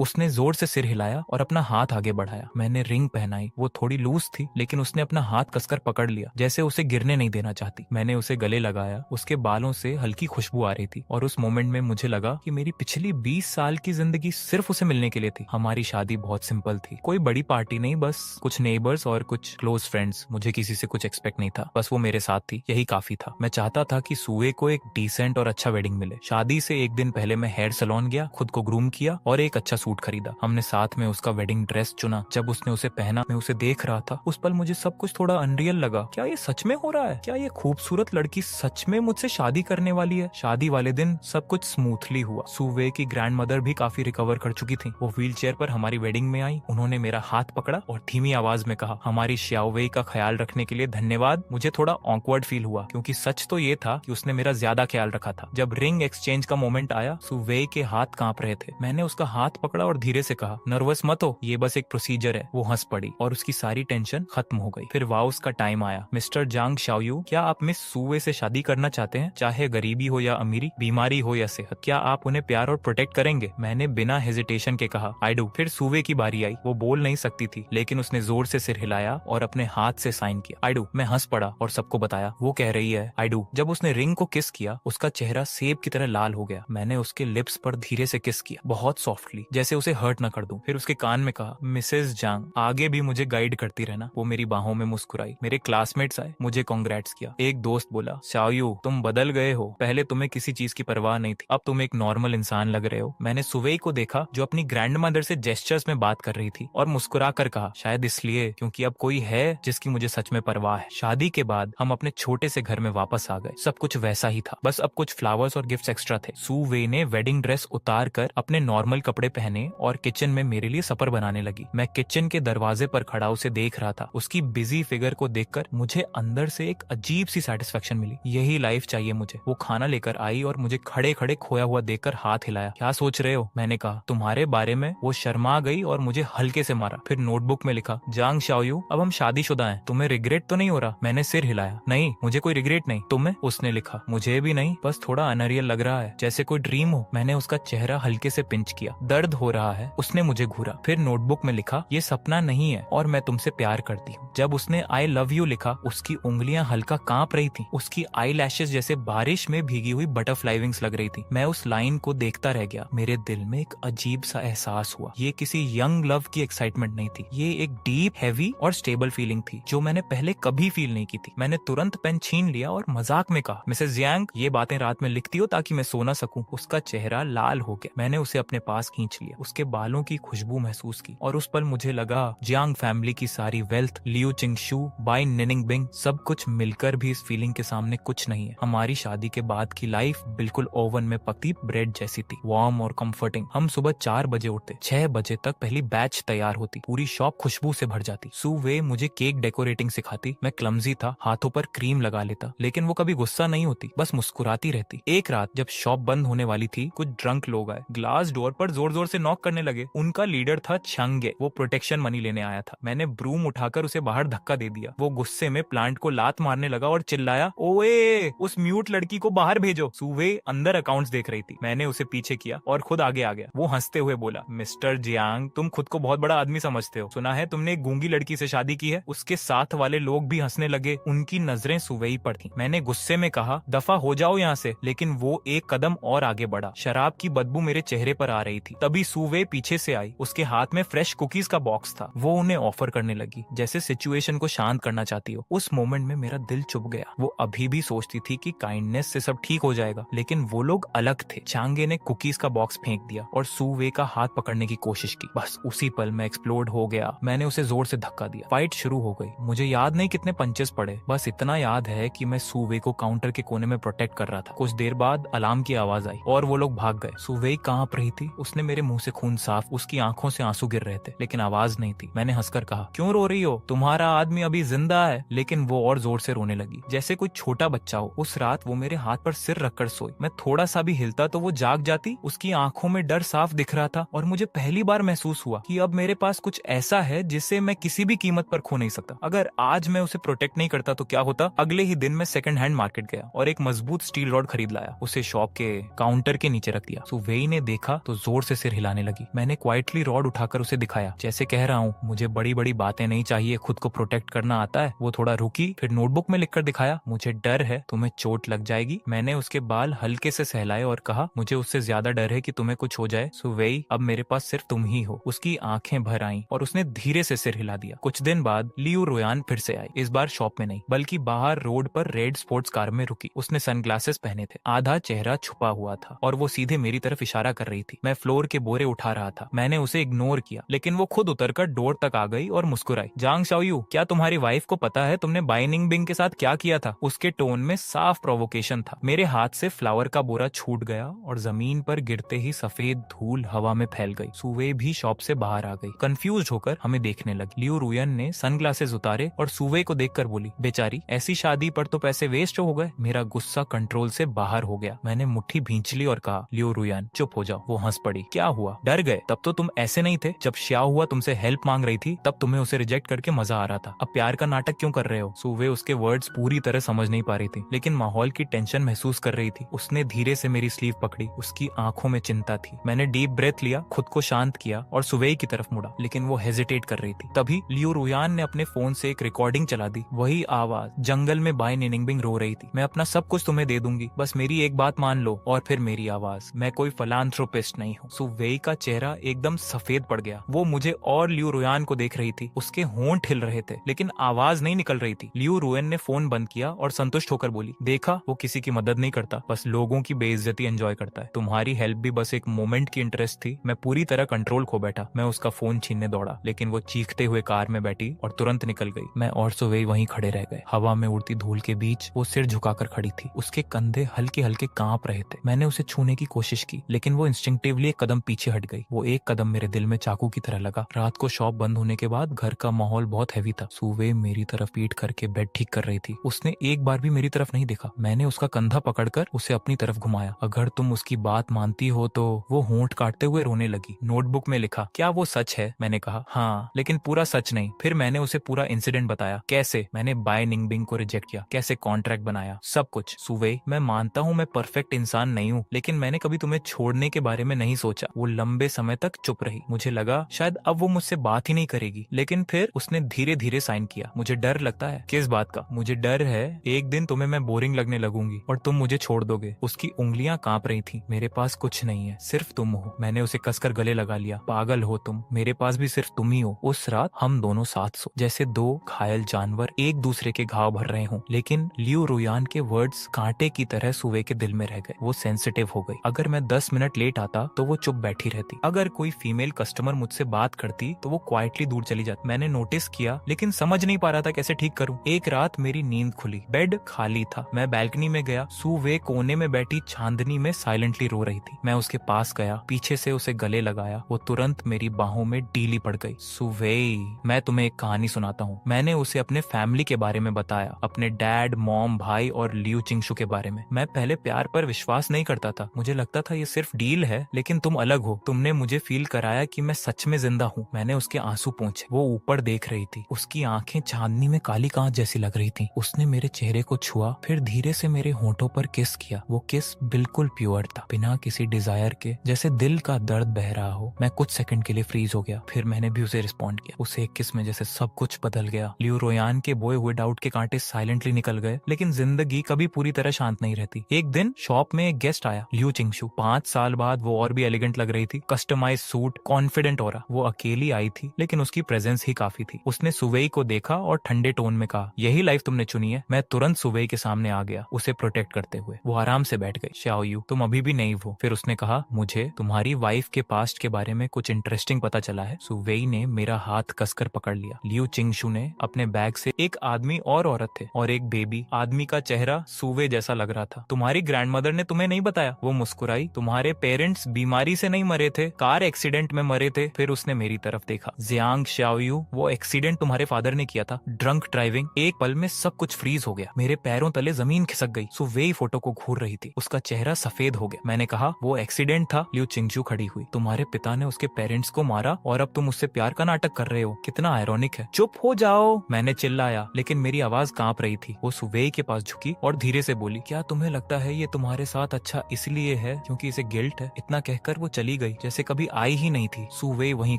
उसने जोर से सिर हिलाया और अपना हाथ आगे बढ़ाया। मैंने रिंग पहनाई। वो थोड़ी लूज थी, लेकिन उसने अपना हाथ कसकर पकड़ लिया, जैसे उसे गिरने नहीं देना चाहती। मैंने उसे गले लगाया। उसके बालों से हल्की खुशबू आ रही थी और उस मोमेंट में मुझे लगा कि मेरी पिछली 20 साल की जिंदगी सिर्फ उसे मिलने के लिए थी। हमारी शादी बहुत सिंपल थी, कोई बड़ी पार्टी नहीं, बस कुछ नेबर्स और कुछ क्लोज फ्रेंड्स। मुझे किसी से कुछ एक्सपेक्ट नहीं था, बस वो मेरे साथ थी, यही काफी था। मैं चाहता था कि सुवे को एक डिसेंट और अच्छा वेडिंग मिले। शादी से एक दिन पहले मैं हेयर सैलून गया, खुद को ग्रूम किया और एक अच्छा सूट खरीदा। हमने साथ में उसका वेडिंग ड्रेस चुना। जब उसने उसे पहना, मैं उसे देख रहा था। उस पल मुझे सब कुछ थोड़ा अनरियल लगा। क्या ये सच में हो रहा है? क्या ये खूबसूरत लड़की सच में मुझसे शादी करने वाली है? शादी वाले दिन सब कुछ स्मूथली हुआ। सुवे की ग्रैंड मदर भी काफी रिकवर कर चुकी थी। वो व्हील चेयर पर हमारी वेडिंग में आई। उन्होंने मेरा हाथ पकड़ा और धीमी आवाज में कहा, हमारी श्याओवेई का ख्याल रखने के लिए धन्यवाद। मुझे थोड़ा ऑकवर्ड फील हुआ, क्योंकि सच तो ये था कि उसने मेरा ज्यादा ख्याल रखा था। जब रिंग एक्सचेंज का मोमेंट आया, सुवे के हाथ कांप रहे थे। मैंने उसका हाथ पकड़ा और धीरे से कहा, नर्वस मत हो, ये बस एक प्रोसीजर है। वो हंस पड़ी और उसकी सारी टेंशन खत्म हो गई। फिर वाउस का टाइम आया। मिस्टर जांग शाओयू, क्या आप मिस सुवे से शादी करना चाहते हैं? चाहे गरीबी हो या अमीरी, बीमारी हो या सेहत, क्या आप उन्हें प्यार और प्रोटेक्ट करेंगे? मैंने बिना हेजिटेशन के कहा, आई डू। फिर सुवे की बारी आई। वो बोल नहीं सकती थी, लेकिन उसने जोर से सिर हिलाया और अपने हाथ से साइन किया, आई डू। मैं हंस पड़ा और सबको बताया, वो कह रही है आई डू। जब उसने रिंग को किस किया, उसका चेहरा सेब की तरह लाल हो गया। मैंने उसके लिप्स पर धीरे से किस किया, बहुत सॉफ्टली, जैसे उसे हर्ट न कर दूं। फिर उसके कान में कहा, मिसेस जांग, आगे भी मुझे गाइड करती रहना। वो मेरी बाहों में मुस्कुराई। मेरे क्लासमेट्स आए, मुझे कांग्रेट्स किया। एक दोस्त बोला, शाओयू तुम बदल गए हो, पहले तुम्हें किसी चीज की परवाह नहीं थी, अब तुम एक नॉर्मल इंसान लग रहे हो। मैंने सुवेई को देखा, जो अपनी ग्रैंड मदर से जेस्चर्स में बात कर रही थी, और मुस्कुरा कर कहा, शायद इसलिए क्योंकि अब कोई है जिसकी मुझे सच में परवाह है। शादी के बाद हम अपने छोटे से घर में वापस आ गए। सब कुछ वैसा ही था, बस अब कुछ फ्लावर्स और गिफ्ट्स एक्स्ट्रा थे। सुवे ने वेडिंग ड्रेस उतार कर अपने नॉर्मल कपड़े पहने और किचन में मेरे लिए सपर बनाने लगी। मैं किचन के दरवाजे पर खड़ा उसे देख रहा था। उसकी बिजी फिगर को देखकर मुझे अंदर से एक अजीब सी सेटिस्फेक्शन मिली। यही लाइफ चाहिए मुझे। वो खाना लेकर आई और मुझे खड़े खड़े खोया हुआ देखकर हाथ हिलाया। क्या सोच रहे हो? मैंने कहा, तुम्हारे बारे में। वो शर्मा गई और मुझे हल्के से मारा। फिर नोटबुक में लिखा, जांग शाओयू, अब हम शादीशुदा हैं, तुम्हें रिग्रेट तो नहीं हो रहा? मैंने सिर हिलाया, नहीं, मुझे कोई रिग्रेट नहीं। तुम्हें? उसने लिखा, मुझे भी नहीं, बस थोड़ा अनरियल लग रहा है, जैसे कोई ड्रीम हो। मैंने उसका चेहरा हल्के से पिंच किया। दर्द हो रहा है? उसने मुझे घूरा। फिर नोटबुक में लिखा, ये सपना नहीं है और मैं तुमसे प्यार करती हूँ। जब उसने आई लव यू लिखा, उसकी उंगलियां हल्का कांप रही थी। उसकी आई लैशेस जैसे बारिश में भीगी हुई बटरफ्लाई विंग्स लग रही थी। मैं उस लाइन को देखता रह गया। मेरे दिल में एक अजीब सा एहसास हुआ। ये किसी यंग लव की एक्साइटमेंट नहीं थी, ये एक डीप, हैवी और स्टेबल फीलिंग थी, जो मैंने पहले कभी फील नहीं की थी। मैंने तुरंत पेन छीन लिया और मजाक में कहा, मिसेस जियांग, ये बातें रात में लिखती हो ताकि मैं सो ना सकूं? उसका चेहरा लाल हो गया। मैंने उसे अपने पास खींच लिया, उसके बालों की खुशबू महसूस की, और उस पल मुझे लगा, जियांग फैमिली की सारी वेल्थ, लियू चिंगशू, बाई निनिंगबिंग, सब कुछ मिलकर भी इस फीलिंग के सामने कुछ नहीं है। हमारी शादी के बाद की लाइफ बिल्कुल ओवन में पकती ब्रेड जैसी थी, वार्म और कंफर्टिंग। हम सुबह 4 बजे उठते, 6 बजे तक पहली बैच तैयार होती, पूरी शॉप खुशबू से भर जाती। सुवे मुझे केक डेकोरेटिंग सिखाती। मैं क्लमजी था, हाथों पर क्रीम लगा लेता, लेकिन वो कभी गुस्सा नहीं होती, बस मुस्कुराती रहती। एक रात जब शॉप बंद होने वाली थी, कुछ ड्रंक लोग आए, ग्लास डोर पर जोर जोर से नॉक करने लगे। उनका लीडर था छंगे, वो प्रोटेक्शन मनी लेने आया था। मैंने ब्रूम उठाकर उसे बाहर धक्का दे दिया। वो गुस्से में प्लांट को लात मारने लगा और चिल्लाया, ओए, उस म्यूट लड़की को बाहर भेजो। सुवे अंदर अकाउंट्स देख रही थी। मैंने उसे पीछे किया और खुद आगे आ गया। वो हंसते हुए बोला, मिस्टर जियांग, तुम खुद को बहुत बड़ा आदमी समझते हो, सुना है तुमने एक गूंगी लड़की से शादी की है? उसके साथ वाले लोग भी हंसने लगे। उनकी नजरें सुवेई पर थी। मैंने गुस्से में कहा, दफा हो जाओ यहाँ से, लेकिन वो एक कदम और आगे बढ़ा। शराब की बदबू मेरे चेहरे पर आ रही थी। तभी सुवे पीछे से आई। उसके हाथ में फ्रेश कुकीज का बॉक्स था। वो उन्हें ऑफर करने लगी, जैसे सिचुएशन को शांत करना चाहती हो। उस मोमेंट में मेरा दिल चुप गया। वो अभी भी सोचती थी कि काइंडनेस से सब ठीक हो जाएगा, लेकिन वो लोग अलग थे। चांगे ने कुकीज का बॉक्स फेंक दिया और सुवे का हाथ पकड़ने की कोशिश की। बस उसी पल मैं एक्सप्लोड हो गया। मैंने उसे जोर से धक्का दिया। फाइट शुरू हो गई। मुझे याद नहीं कितने पंचेस पड़े, बस इतना याद है कि मैं सुवे को काउंटर के कोने में प्रोटेक्ट कर रहा था। कुछ देर बाद अलार्म की आवाज आई और वो लोग भाग गए। सुवे कांप रही थी। उसने मेरे मुंह से खून साफ, उसकी आंखों से आंसू गिर रहे थे, लेकिन आवाज नहीं थी। मैंने हंसकर कहा, क्यों रो रही हो? तुम्हारा आदमी अभी जिंदा है। लेकिन वो और जोर से रोने लगी, जैसे कोई छोटा बच्चा हो। उस रात वो मेरे हाथ पर सिर रखकर सोई। मैं थोड़ा सा भी हिलता तो वो जाग जाती। उसकी आंखों में डर साफ दिख रहा था और मुझे पहली बार महसूस हुआ कि अब मेरे पास कुछ ऐसा है जिसे मैं किसी भी कीमत पर खो नहीं सकता। अगर आज मैं उसे प्रोटेक्ट नहीं करता तो क्या होता? अगले ही दिन मैं सेकंड हैंड मार्केट गया और एक मजबूत स्टील रॉड खरीद लाया। उसे शॉप के काउंटर के नीचे रख दिया। सुवेई ने देखा तो जोर से सिर हिलाने लगी। मैंने क्वाइटली रॉड उठाकर उसे दिखाया, जैसे कह रहा हूँ मुझे बड़ी बड़ी बातें नहीं चाहिए, खुद को प्रोटेक्ट करना आता है। वो थोड़ा रुकी, फिर नोटबुक में लिखकर दिखाया, मुझे डर है तुम्हें चोट लग जाएगी। मैंने उसके बाल हल्के से सहलाए और कहा, मुझे उससे ज्यादा डर है कि तुम्हें कुछ हो जाए सुवेई, अब मेरे पास सिर्फ तुम ही हो। उसकी आंखें भर आईं और उसने धीरे से सिर हिला दिया। कुछ दिन बाद लियू रोयान फिर से आई, इस बार शॉप में नहीं बल्कि बाहर रोड पर रेड स्पोर्ट्स कार में रुकी। उसने सनग्लासेस पहने थे, आधा चेहरा छुपा हुआ था और वो सीधे मेरी तरफ इशारा कर रही थी। मैं फ्लोर के बोरे उठा रहा था। मैंने उसे इग्नोर किया, लेकिन वो खुद उतरकर डोर तक आ गई और मुस्कुराई। जांग शाओयू, क्या तुम्हारी वाइफ को पता है तुमने बाई निंगबिंग के साथ क्या किया था? उसके टोन में साफ प्रोवोकेशन था। मेरे हाथ से फ्लावर का बोरा छूट गया और जमीन पर गिरते ही सफेद धूल हवा में फैल गई। सुवे भी शॉप से बाहर आ गई, कंफ्यूज होकर हमें देखने लगी। लियू रुयन ने सनग्लासेस उतारे और सुवे को देखकर बोली, बेचारी, ऐसी शादी पर तो पैसे वेस्ट हो गए। मेरा गुस्सा कंट्रोल से बाहर हो गया। मैंने मुट्ठी भींच ली और कहा, लियू रुयन चुप हो जाओ। वो हंस पड़ी। क्या हुआ, डर गए? तब तो तुम ऐसे नहीं थे। जब श्या हुआ तुमसे हेल्प मांग रही थी तब तुम्हें उसे रिजेक्ट करके मजा आ रहा था। अब प्यार का नाटक क्यों कर रहे हो? सुवे उसके वर्ड्स पूरी तरह समझ नहीं पा रही थी, लेकिन माहौल की टेंशन महसूस कर रही थी। उसने धीरे से मेरी स्लीव पकड़ी। उसकी आंखों में चिंता थी। मैंने डीप ब्रेथ लिया, खुद को शांत किया और सुवे की तरफ मुड़ा, लेकिन वो हेजिटेट कर रही थी। तभी लियू रुयान ने अपने फोन से एक रिकॉर्डिंग चला दी। वही आवाज, जंगल में बाई निनिंगबिंग रो रही थी, मैं अपना सब कुछ तुम्हें दे दूंगी, बस मेरी एक बात मान लो। और फिर मेरी आवाज, मैं कोई फिलांथ्रोपिस्ट नहीं हूँ। सुवे का चेहरा एकदम सफेद पड़ गया। वो मुझे और लियू रुयान को देख रही थी। उसके होंठ हिल रहे थे, लेकिन आवाज नहीं निकल रही थी। लियू रुयन ने फोन बंद किया और संतुष्ट होकर बोली, देखा, वो किसी की मदद नहीं करता, बस लोगों की बेइज्जती एंजॉय करता है। तुम्हारी हेल्प भी बस एक मोमेंट की इंटरेस्ट थी। मैं पूरी तरह कंट्रोल खो बैठा। मैं उसका फोन छीनने दौड़ा, लेकिन वो चीखते हुए कार में बैठी और तुरंत निकल गई। मैं और सुवे वहीं खड़े रह गए। हवा में उड़ती धूल के बीच वो सिर झुकाकर खड़ी थी। उसके कंधे हल्के हल्के कांप रहे थे। मैंने उसे छूने की कोशिश की, लेकिन वो इंस्टिंक्टिवली एक कदम पीछे हट गई। वो एक कदम मेरे दिल में चाकू की तरह लगा। रात को शॉप बंद होने के बाद घर का माहौल बहुत हैवी था। सुवे मेरी तरफ पीठ करके बेड ठीक कर रही थी। उसने एक बार भी मेरी तरफ नहीं देखा। मैंने उसका कंधा पकड़कर उसे अपनी तरफ घुमाया। अगर तुम उसकी बात मानती हो तो। वो होंठ काटते हुए रोने लगी। नोटबुक में लिखा, क्या वो सच है? मैंने कहा, हाँ, लेकिन पूरा सच नहीं। फिर मैंने उसे पूरा इंसिडेंट बताया, कैसे मैंने बाय निंगबिंग को रिजेक्ट किया, कैसे कॉन्ट्रैक्ट बनाया, सब कुछ। सुवे, मैं मानता हूँ मैं परफेक्ट इंसान नहीं हूँ, लेकिन मैंने कभी तुम्हें छोड़ने के बारे में नहीं सोचा। वो लंबे समय तक चुप रही। मुझे लगा शायद अब वो मुझसे बात ही नहीं करेगी, लेकिन फिर उसने धीरे धीरे साइन किया। मुझे डर लगता है। किस बात का? मुझे डर है एक दिन तुम्हें मैं बोरिंग लगने लगूंगी और तुम मुझे छोड़ दोगे। उसकी उंगलियां कांप रही थी। मेरे पास कुछ नहीं है, सिर्फ तुम हो। मैंने उसे कसकर गले लगा लिया। पागल हो तुम, मेरे पास भी सिर्फ तुम ही हो। उस रात हम दोनों साथ सो, जैसे दो घायल जानवर एक दूसरे के घाव भर रहे हों। लेकिन लियू रुयान के वर्ड्स कांटे की तरह सुवे के दिल में रह गए। वो सेंसिटिव हो गई। अगर मैं 10 मिनट लेट आता तो वो चुप बैठी रहती। अगर कोई फीमेल कस्टमर मुझसे बात करती तो वो क्वाइटली दूर चली जाती। मैंने नोटिस किया, लेकिन समझ नहीं पा रहा था कैसे ठीक करूं। एक रात मेरी नींद खुली, बेड खाली था। मैं बैल्कनी में गया। सुवे कोने में बैठी चांदनी में साइलेंटली रो रही थी। मैं उसके पास गया, पीछे से उसे गले लगाया। वो तुरंत मेरी बाहों में डीली पड़ गई। सुवे, मैं तुम्हें एक कहानी सुनाता हूँ। मैंने उसे अपने फैमिली के बारे में बताया, अपने डैड, मॉम, भाई और लियू चिंगशु के बारे में। मैं पहले प्यार पर विश्वास नहीं करता था। मुझे लगता था ये सिर्फ डील है, लेकिन तुम अलग हो। तुमने मुझे फील कराया कि मैं सच में जिंदा हूँ। मैंने उसके आंसू पोंछे। वो ऊपर देख रही थी। उसकी आंखें चांदनी में काली कांच जैसी लग रही थी। उसने मेरे चेहरे को छुआ, फिर धीरे से मेरे होंठों पर किस किया। वो किस बिल्कुल प्योर था, बिना किसी डिजायर के, जैसे दिल का दर्द बह रहा हो। मैं कुछ सेकंड के लिए फ्रीज हो गया, फिर मैंने भी उसे रिस्पॉन्ड किया। उसे एक किस में जैसे सब कुछ बदल गया। लियू रोयान के बोए हुए डाउट के कांटे साइलेंटली निकल गए, लेकिन जिंदगी कभी पूरी तरह शांत नहीं रहती। एक दिन शॉप में एक गेस्ट आया, लियू चिंगशु। 5 साल बाद वो और भी एलिगेंट लग रही थी। कस्टमाइज सूट, कॉन्फिडेंट हो रहा। वो अकेली आई थी, लेकिन उसकी प्रेजेंस ही काफी थी। उसने सुवेई को देखा और ठंडे टोन में कहा, यही लाइफ तुमने चुनी है। मैं तुरंत सुवेई के सामने आ गया, उसे प्रोटेक्ट करते हुए। वो आराम से बैठ गई। शाओयू, तुम अभी भी नहीं हो। फिर उसने कहा, मुझे तुम्हारी वाइफ के पास्ट के बारे में कुछ इंटरेस्टिंग पता चला है। सुवेई ने मेरा हाथ कसकर पकड़ लिया। लियू चिंगशु ने अपने बैग से एक आदमी और औरत थे और एक बेबी। आदमी का चेहरा सुवे जैसा लग रहा था। तुम्हारी ग्रैंडमदर ने तुम्हें नहीं बताया? वो मुस्कुराई। तुम्हारे पेरेंट्स बीमारी से नहीं मरे थे, कार एक्सीडेंट में मरे थे। फिर उसने मेरी तरफ देखा। जियांग शाओयू, वो एक्सीडेंट तुम्हारे फादर ने किया था, ड्रंक ड्राइविंग। एक पल में सब कुछ फ्रीज हो गया। मेरे पैरों तले जमीन खिसक गई। सुवेई फोटो को घूर रही थी। उसका चेहरा सफेद हो गया। मैंने कहा, वो एक्सीडेंट था। लियू चिंगशु खड़ी हुई। तुम्हारे पिता ने उसके पेरेंट्स को मारा और अब तुम उससे प्यार का नाटक कर रहे हो। कितना आयरॉनिक है। चुप हो जाओ, मैंने चिल्लाया, लेकिन मेरी आवाज कांप रही थी। वो सुवेई के पास झुकी और धीरे से बोली, क्या तुम्हें लगता है ये तुम्हारे साथ अच्छा इसलिए है क्योंकि इसे गिल्ट है? इतना कहकर वो चली गई जैसे कभी आई ही नहीं थी। सुवे वहीं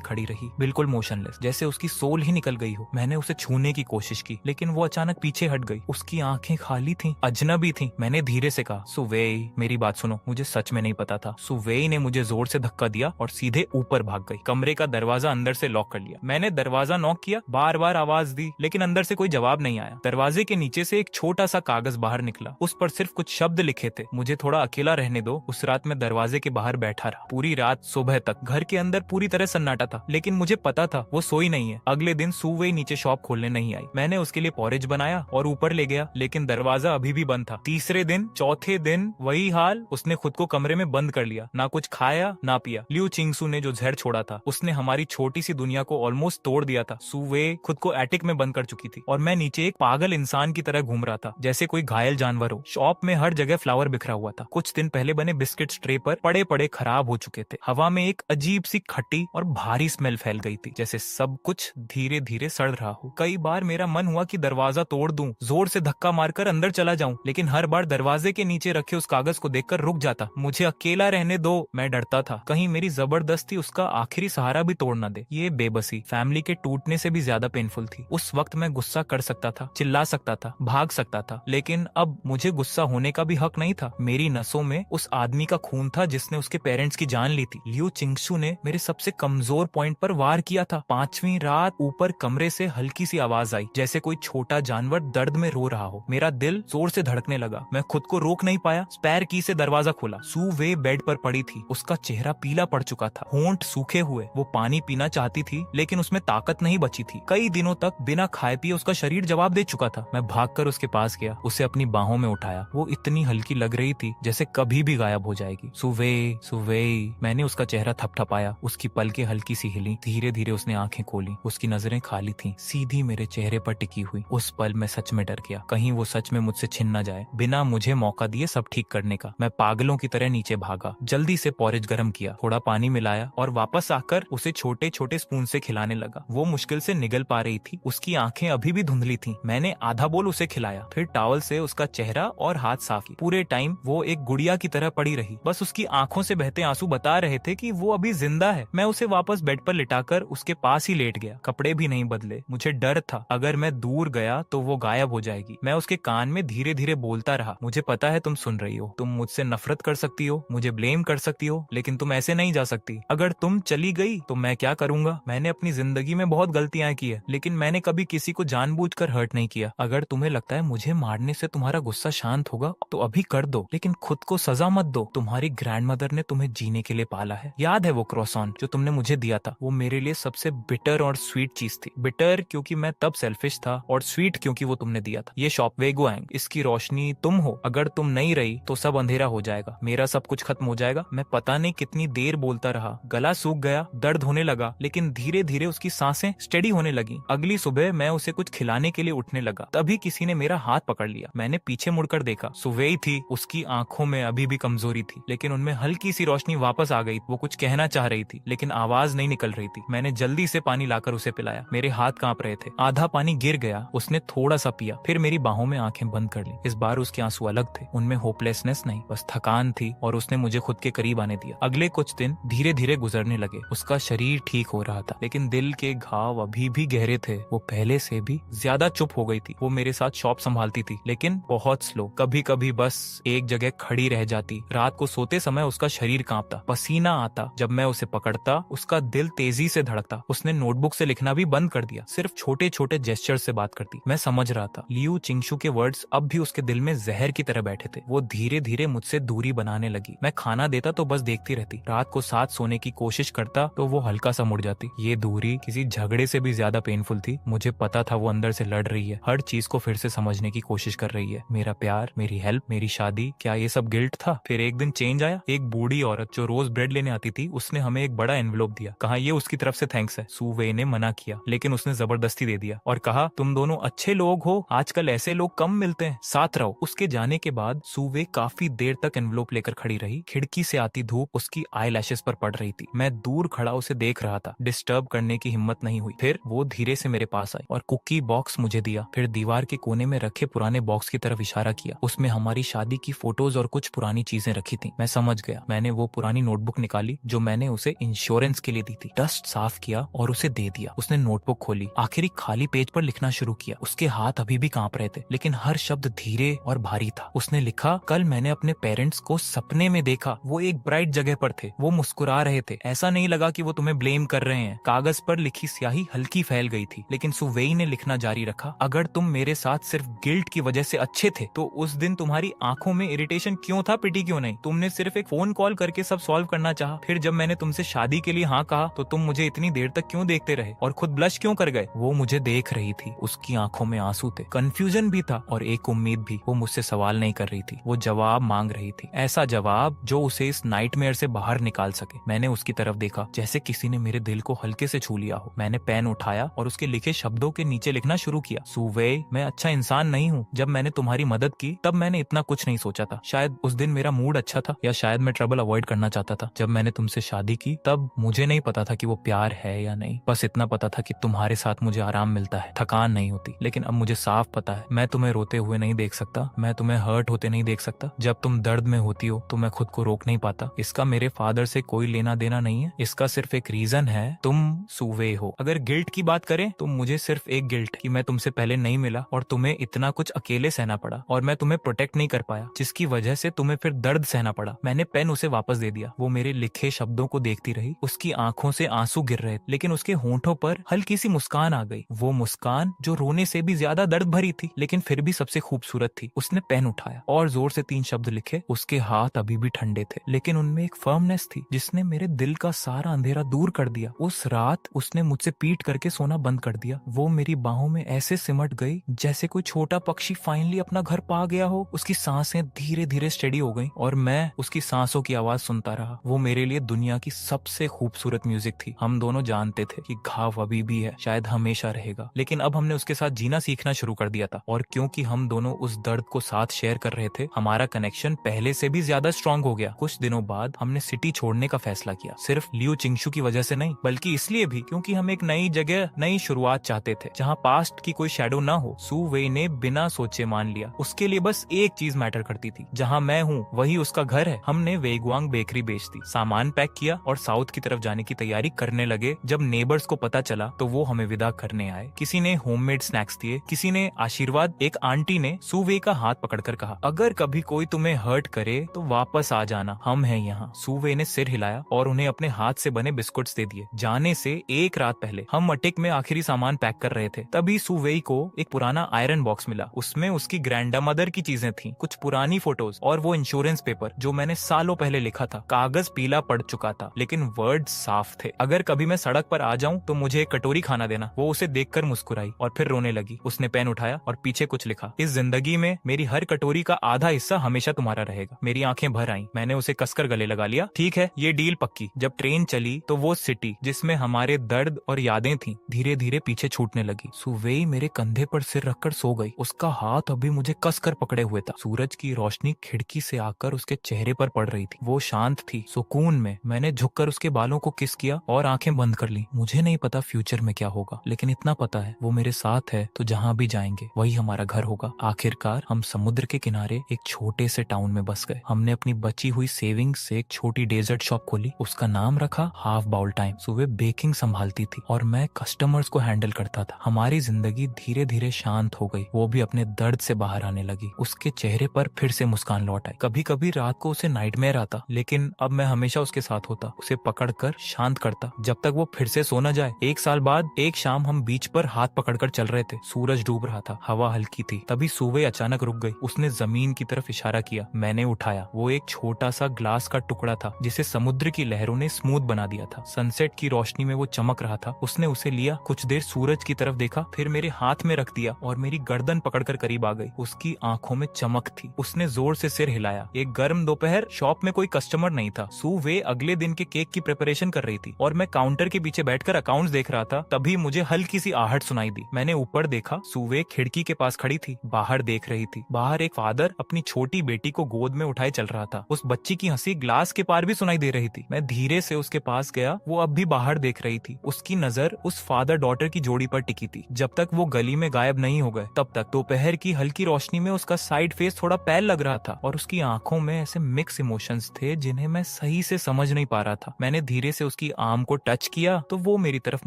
खड़ी रही, बिल्कुल मोशनलेस, जैसे उसकी सोल ही निकल गई हो। मैंने उसे छूने की कोशिश की लेकिन वो अचानक पीछे हट गई। उसकी आंखें खाली थीं, अजनबी थीं। मैंने धीरे से कहा, सुवे मेरी बात सुनो, मुझे सच में नहीं पता था। सुवे ने मुझे जोर से धक्का दिया और सीधे ऊपर भाग गई। कमरे का दरवाजा अंदर से लॉक कर लिया। मैंने दरवाजा नॉक किया, बार बार आवाज दी लेकिन अंदर से कोई जवाब नहीं आया। दरवाजे के नीचे से एक छोटा सा कागज बाहर निकला, उस पर सिर्फ कुछ शब्द लिखे थे, मुझे थोड़ा अकेला रहने दो। उस रात मैं दरवाजे के बाहर बैठा रहा पूरी रात, सुबह तक। घर के अंदर पूरी तरह सन्नाटा था लेकिन मुझे पता था वो सोई नहीं है। अगले दिन सुवे नीचे शॉप खोलने नहीं आई। मैंने उसके लिए पॉरेज बनाया और ऊपर ले गया लेकिन दरवाजा अभी भी बंद था। तीसरे दिन, चौथे दिन वही हाल। उसने खुद को कमरे में बंद कर लिया, ना कुछ खाया ना पिया। लियू चिंगसू ने जो जहर छोड़ा था उसने हमारी छोटी सी दुनिया को ऑलमोस्ट तोड़ दिया था। सुवे खुद को एटिक में बंद कर चुकी थी और मैं नीचे एक पागल इंसान की तरह घूम रहा था, जैसे कोई घायल जानवर हो। शॉप में हर जगह फ्लावर बिखरा हुआ था, कुछ दिन पहले बने बिस्किट्स ट्रे पर पड़े पड़े खराब हो चुके थे। हवा में एक अजीब सी खट्टी और भारी स्मेल फैल गई थी, जैसे सब कुछ धीरे धीरे सड़ रहा हो। कई बार मेरा मन हुआ कि दरवाजा तोड़ दूं, जोर से धक्का मारकर अंदर चला जाऊं, लेकिन हर बार दरवाजे के नीचे रखे उस कागज को देखकर रुक जाता। मुझे अकेला रहने दो, मैं डरता था कहीं मेरी जबरदस्ती उसका आखिरी सहारा भी तोड़ न दे। ये बेबसी फैमिली के टूटने से भी ज्यादा पेनफुल थी। उस वक्त मैं गुस्सा कर सकता था, चिल्ला सकता था, भाग सकता था, लेकिन अब मुझे गुस्सा होने का भी हक नहीं था। मेरी नसों में उस आदमी का खून था जिसने उसके पेरेंट्स की जान ली थी। लियू चिंगसू ने मेरे सबसे कमजोर पॉइंट पर वार किया था। 5वीं रात ऊपर कमरे से हल्की सी आवाज आई, जैसे कोई छोटा जानवर दर्द में रो रहा हो। मेरा दिल जोर से धड़कने लगा, मैं खुद को रोक नहीं पाया। स्पेयर की से दरवाजा खोला। सुवे बेड पर पड़ी थी, उसका चेहरा पीला पड़ चुका था, होंठ सूखे हुए। वो पानी पीना चाहती थी लेकिन उसमें ताकत नहीं बची थी। कई दिनों तक बिना खाए पिए उसका शरीर जवाब दे चुका था। मैं भागकर उसके पास गया, उसे अपनी बाहों में उठाया। वो इतनी हल्की लग रही थी जैसे कभी भी गायब हो जाएगी। सुवे सुवे, मैंने उसका चेहरा थपथपाया, उसकी पलकें हल्की सी हिली। धीरे धीरे उसने आंखें खोली, उसकी नजरें खाली थीं, सीधी मेरे चेहरे पर टिकी हुई। उस पल मैं सच में डर गया, कहीं वो सच में मुझसे छिन न जाए, बिना मुझे मौका दिए सब ठीक करने का। मैं पागलों की तरह नीचे भागा, जल्दी से पॉरेज गर्म किया, थोड़ा पानी मिलाया और वापस आकर उसे छोटे छोटे स्पून से खिलाने लगा। वो मुश्किल से निगल पा रही थी, उसकी आंखें अभी भी धुंधली थीं। मैंने आधा बोल उसे खिलाया, फिर टॉवल से उसका चेहरा और हाथ साफ किए। पूरे टाइम वो एक गुड़िया की तरह पड़ी रही, बस उसकी आंखों से बहते आंसू बता रहे थे कि वो अभी जिंदा है। मैं उसे वापस बेड पर लिटाकर उसके पास ही लेट गया, कपड़े भी नहीं बदले। मुझे डर था अगर मैं दूर गया तो वो गायब हो जाएगी। मैं उसके कान में धीरे धीरे बोलता रहा, मुझे पता है तुम सुन रही हो, तुम मुझसे नफरत कर सकती हो, मुझे ब्लेम कर सकती हो, लेकिन तुम ऐसे नहीं जा सकती। अगर तुम चली गई तो मैं क्या करूंगा? मैंने अपनी जिंदगी में बहुत गलतियां की है लेकिन मैंने कभी किसी को जानबूझकर हर्ट नहीं किया। अगर तुम्हें लगता है मुझे मारने से तुम्हारा गुस्सा शांत होगा तो अभी कर दो, लेकिन खुद को सजा मत दो। तुम्हारी ग्रैंडमदर ने तुम्हें जीने के लिए पाला है। याद है वो क्रॉसॉन जो तुमने मुझे दिया था? वो मेरे लिए सबसे बिटर और स्वीट चीज थी। बिटर क्योंकि मैं तब सेल्फिश था और स्वीट क्योंकि वो तुमने दिया था। ये शॉप वेगुआंग, इसकी रोशनी तुम हो। अगर तुम नहीं रही तो सब अंधेरा हो जाएगा, मेरा सब कुछ खत्म हो जाएगा। मैं पता नहीं कितनी देर बोलता रहा, गला सूख गया, दर्द होने लगा, लेकिन धीरे धीरे उसकी सांसें स्टेडी होने लगी। अगली सुबह मैं उसे कुछ खिलाने के लिए उठने लगा, तभी किसी ने मेरा हाथ पकड़ लिया। मैंने पीछे मुड़कर देखा, सुवेई थी। उसकी आंखों में अभी भी कमजोरी थी लेकिन उनमें हल्की सी रोशनी वापस आ गई। वो कुछ कहना चाह रही थी लेकिन आवाज नहीं निकल रही थी। मैंने जल्दी से पानी लाकर उसे पिलाया, मेरे हाथ कांप रहे थे। आधा पानी गिर गया, उसने थोड़ा सा पिया, फिर मेरी बाहों में आंखें बंद कर ली। इस बार उसके आंसू अलग थे, उनमें होपलेसनेस नहीं, बस थकान थी और उसने मुझे खुद के करीब आने दिया। अगले कुछ दिन धीरे धीरे गुजरने लगे। उसका शरीर ठीक हो रहा था लेकिन दिल के घाव अभी भी गहरे थे। वो पहले से भी ज्यादा चुप हो गई थी। वो मेरे साथ शॉप संभालती थी लेकिन बहुत स्लो, कभी कभी बस एक जगह खड़ी रह जाती। रात को सोते समय उसका शरीर कांपता, पसीना आता। जब मैं उसे पकड़ता उसका दिल तेजी से धड़कता। उसने नोटबुक से लिखना भी बंद कर दिया, सिर्फ छोटे छोटे जेस्चर से बात करती। मैं समझ रहा था लियू चिंगसू के वर्ड्स अब भी उसके दिल में जहर की तरह बैठे थे। वो धीरे धीरे मुझसे दूरी बनाने लगी। मैं खाना देता तो बस देखती रहती, रात को साथ सोने की कोशिश करता तो वो हल्का सा मुड़ जाती। ये दूरी किसी झगड़े से भी ज्यादा पेनफुल थी। मुझे पता था वो अंदर से लड़ रही है, हर चीज को फिर से समझने की कोशिश कर रही है। मेरा प्यार, मेरी हेल्प, मेरी शादी, क्या ये सब गिल्ट था? फिर एक दिन चेंज आया। एक बूढ़ी औरत जो रोज ब्रेड लेने आती थी, उसने हमें एक बड़ा एनवेलोप दिया। कहा ये उसकी तरफ से थैंक्स है। सुवे ने मना किया लेकिन उसने जबरदस्ती दे दिया और कहा तुम दोनों अच्छे लोग हो, आजकल ऐसे लोग कम मिलते हैं, साथ रहो। उसके जाने के बाद सुवे काफी देर तक एनवेलोप लेकर खड़ी रही। खिड़की से आती धूप उसकी आईलैशेस पर पड़ रही थी। मैं दूर खड़ा उसे देख रहा था, डिस्टर्ब करने की हिम्मत नहीं हुई। फिर वो धीरे से मेरे पास आई और कुकी बॉक्स मुझे दिया। फिर दीवार के कोने में रखे रखे पुराने बॉक्स की तरफ इशारा किया। उसमें हमारी शादी की फोटोज और कुछ पुरानी चीजें रखी थी। मैं समझ गया। मैंने वो पुरानी नोटबुक निकाली जो मैंने उसे इंश्योरेंस के लिए दी थी, डस्ट साफ किया और उसे दे दिया। उसने नोटबुक खोली, आखिरी खाली पेज पर लिखना शुरू किया। उसके हाथ अभी भी कांप रहे थे, लेकिन हर शब्द धीरे और भारी था। उसने लिखा, कल मैंने अपने पेरेंट्स को सपने में देखा। वो एक ब्राइट जगह पर थे, वो मुस्कुरा रहे थे। ऐसा नहीं लगा कि वो तुम्हें ब्लेम कर रहे हैं। कागज पर लिखी स्याही हल्की फैल गई थी, लेकिन सुवेई ने लिखना जारी रखा, अगर तुम मेरे साथ सिर्फ गिल्ट की वजह से अच्छे थे तो उस दिन तुम्हारी आंखों में इरिटेशन क्यों था, पिटी क्यों नहीं? तुमने सिर्फ एक फोन कॉल करके सब सॉल्व करना चाहा। फिर जब मैंने तुमसे शादी के लिए हाँ कहा तो तुम मुझे इतनी देर तक क्यों देखते रहे और खुद ब्लश क्यों कर गए? वो मुझे देख रही थी, उसकी आंखों में आंसू थे, कंफ्यूजन भी था और एक उम्मीद भी। वो मुझसे सवाल नहीं कर रही थी, वो जवाब मांग रही थी, ऐसा जवाब जो उसे इस नाइटमेयर से बाहर निकाल सके। मैंने उसकी तरफ देखा जैसे किसी ने मेरे दिल को हल्के से छू लिया हो। मैंने पेन उठाया और उसके लिखे शब्दों के नीचे लिखना शुरू किया, सुवेई, मैं अच्छा इंसान नहीं हूँ। जब मैंने तुम्हारी मदद की तब मैंने इतना कुछ नहीं सोचा था। शायद उस दिन मेरा मूड अच्छा था या शायद मैं ट्रबल अवॉइड करना चाहता था। जब मैंने तुमसे शादी की तब मुझे नहीं पता था कि वो प्यार है या नहीं। बस इतना पता था कि तुम्हारे साथ मुझे आराम मिलता है, थकान नहीं होती। लेकिन अब मुझे साफ पता है, मैं तुम्हें रोते हुए नहीं देख सकता, मैं तुम्हें हर्ट होते नहीं देख सकता। जब तुम दर्द में होती हो तो मैं खुद को रोक नहीं पाता। इसका मेरे फादर से कोई लेना देना नहीं है, इसका सिर्फ एक रीजन है, तुम सुवेई हो। अगर गिल्ट की बात करें तो मुझे सिर्फ एक गिल्ट कि मैं तुमसे पहले नहीं मिला और तुम्हें इतना कुछ अकेले सहना पड़ा और मैं तुम्हें प्रोटेक्ट नहीं कर पाया, जिसकी वजह से तुम्हें फिर दर्द सहना पड़ा। मैंने पेन उसे वापस दे दिया। वो मेरे लिखे शब्दों को देखती रही, उसकी आंखों से आंसू गिर रहे, लेकिन उसके होंठों पर हल्की सी मुस्कान आ गई। वो मुस्कान जो रोने से भी ज्यादा दर्द भरी थी, लेकिन फिर भी सबसे खूबसूरत थी। उसने पेन उठाया और जोर से 3 शब्द लिखे। उसके हाथ अभी भी ठंडे थे, लेकिन उनमें एक फर्मनेस थी जिसने मेरे दिल का सारा अंधेरा दूर कर दिया। उस रात उसने मुझसे पीट करके सोना बंद कर दिया। वो मेरी बाहों में ऐसे सिमट गई जैसे कोई छोटा पक्षी फाइनली अपना घर पा गया हो। उसकी सांसें धीरे धीरे स्टेडी हो गईं और मैं उसकी सांसों की आवाज सुनता रहा। वो मेरे लिए दुनिया की सबसे खूबसूरत म्यूजिक थी। हम दोनों जानते थे कि घाव अभी भी है, शायद हमेशा रहेगा, लेकिन अब हमने उसके साथ जीना सीखना शुरू कर दिया था। और क्योंकि हम दोनों उस दर्द को साथ शेयर कर रहे थे, हमारा कनेक्शन पहले से भी ज्यादा स्ट्रांग हो गया। कुछ दिनों बाद हमने सिटी छोड़ने का फैसला किया, सिर्फ लियू चिंगशू की वजह से नहीं, बल्कि इसलिए भी क्योंकि हम एक नई जगह, नई शुरुआत चाहते थे, जहाँ पास्ट की कोई शैडो ना हो। सुवेई ने बिना सोचे मान लिया। उसके लिए बस एक चीज मैटर करती थी, जहाँ मैं हूँ वही उसका घर है। हमने वेगवांग बेकरी बेच दी, सामान पैक किया और साउथ की तरफ जाने की तैयारी करने लगे। जब नेबर्स को पता चला तो वो हमें विदा करने आए। किसी ने होममेड स्नैक्स दिए, किसी ने आशीर्वाद। एक आंटी ने सुवेई का हाथ पकड़कर कहा, अगर कभी कोई तुम्हें हर्ट करे तो वापस आ जाना, हम हैं यहाँ। सुवेई ने सिर हिलाया और उन्हें अपने हाथ से बने बिस्कुट्स दे दिए। जाने से एक रात पहले हम मटिक में आखिरी सामान पैक कर रहे थे, तभी सुवेई को एक पुराना आयरन बॉक्स मिला। उसमें उसकी ग्रैंड मदर की चीजें थी, कुछ पुरानी फोटोज और वो इंश्योरेंस पेपर जो मैंने सालों पहले लिखा था। कागज पीला पड़ चुका था, लेकिन वर्ड साफ थे। अगर कभी मैं सड़क पर आ जाऊं तो मुझे एक कटोरी खाना देना। वो उसे देखकर मुस्कुराई और फिर रोने लगी। उसने पेन उठाया और पीछे कुछ लिखा, इस जिंदगी में मेरी हर कटोरी का आधा हिस्सा हमेशा तुम्हारा रहेगा। मेरी आंखें भर आईं। मैंने उसे कसकर गले लगा लिया। ठीक है, ये डील पक्की। जब ट्रेन चली तो वो सिटी जिसमें हमारे दर्द और यादें थी धीरे धीरे पीछे छूटने लगी। सुवेई मेरे कंधे पर सिर रखकर सो गई। उसका हाथ अभी मुझे कसकर पकड़े हुए था। सूरज की रोशनी खिड़की से आकर उसके चेहरे पर पड़ रही थी। वो शांत थी, सुकून में। मैंने झुककर उसके बालों को किस किया और आंखें बंद कर ली। मुझे नहीं पता फ्यूचर में क्या होगा, लेकिन इतना पता है वो मेरे साथ है तो जहाँ भी जाएंगे वही हमारा घर होगा। आखिरकार हम समुद्र के किनारे एक छोटे से टाउन में बस गए। हमने अपनी बची हुई सेविंग्स से एक छोटी डेजर्ट शॉप खोली। उसका नाम रखा हाफ बाउल टाइम। सुबह बेकिंग संभालती थी और मैं कस्टमर्स को हैंडल करता था। हमारी जिंदगी धीरे धीरे शांत हो गई। वो भी अपने दर्द से बाहर आने लगी। उसके चेहरे पर फिर से मुस्कान लौट आई। कभी कभी रात को उसे नाइटमेयर आता, लेकिन अब मैं हमेशा उसके साथ होता, उसे पकड़कर शांत करता जब तक वो फिर से सो न जाए। 1 साल बाद एक शाम हम बीच पर हाथ पकड़कर चल रहे थे। सूरज डूब रहा था, हवा हल्की थी। तभी सुवेई अचानक रुक गई। उसने जमीन की तरफ इशारा किया। मैंने उठाया। वो एक छोटा सा ग्लास का टुकड़ा था जिसे समुद्र की लहरों ने स्मूथ बना दिया था। सनसेट की रोशनी में वो चमक रहा था। उसने उसे लिया, कुछ देर सूरज की तरफ देखा, फिर मेरे हाथ में रख दिया और मेरी गर्दन पकड़कर करीब आ गई। उसकी आंखों में चमक थी। उसने जोर से सिर हिलाया। एक गर्म दोपहर, शॉप में कोई कस्टमर नहीं था। सुवेई अगले दिन के केक की प्रिपरेशन कर रही थी और मैं काउंटर के पीछे बैठकर अकाउंट्स देख रहा था। तभी मुझे हल्की सी आहट सुनाई दी। मैंने ऊपर देखा। सुवेई खिड़की के पास खड़ी थी, बाहर देख रही थी। बाहर एक फादर अपनी छोटी बेटी को गोद में उठाए चल रहा था। उस बच्ची की हंसी ग्लास के पार भी सुनाई दे रही थी। मैं धीरे से उसके पास गया। वो अब भी बाहर देख रही थी। उसकी नजर उस फादर डॉटर की जोड़ी पर टिकी थी। जब तक वो गली में गायब नहीं हो गए तब तक। दोपहर की हल्की रोशनी में उसका साइड फेस थोड़ा पैल लग रहा था और उसकी आंखों में ऐसे मिक्स इमोशंस थे जिन्हें मैं सही से समझ नहीं पा रहा था। मैंने धीरे से उसकी आर्म को टच किया तो वो मेरी तरफ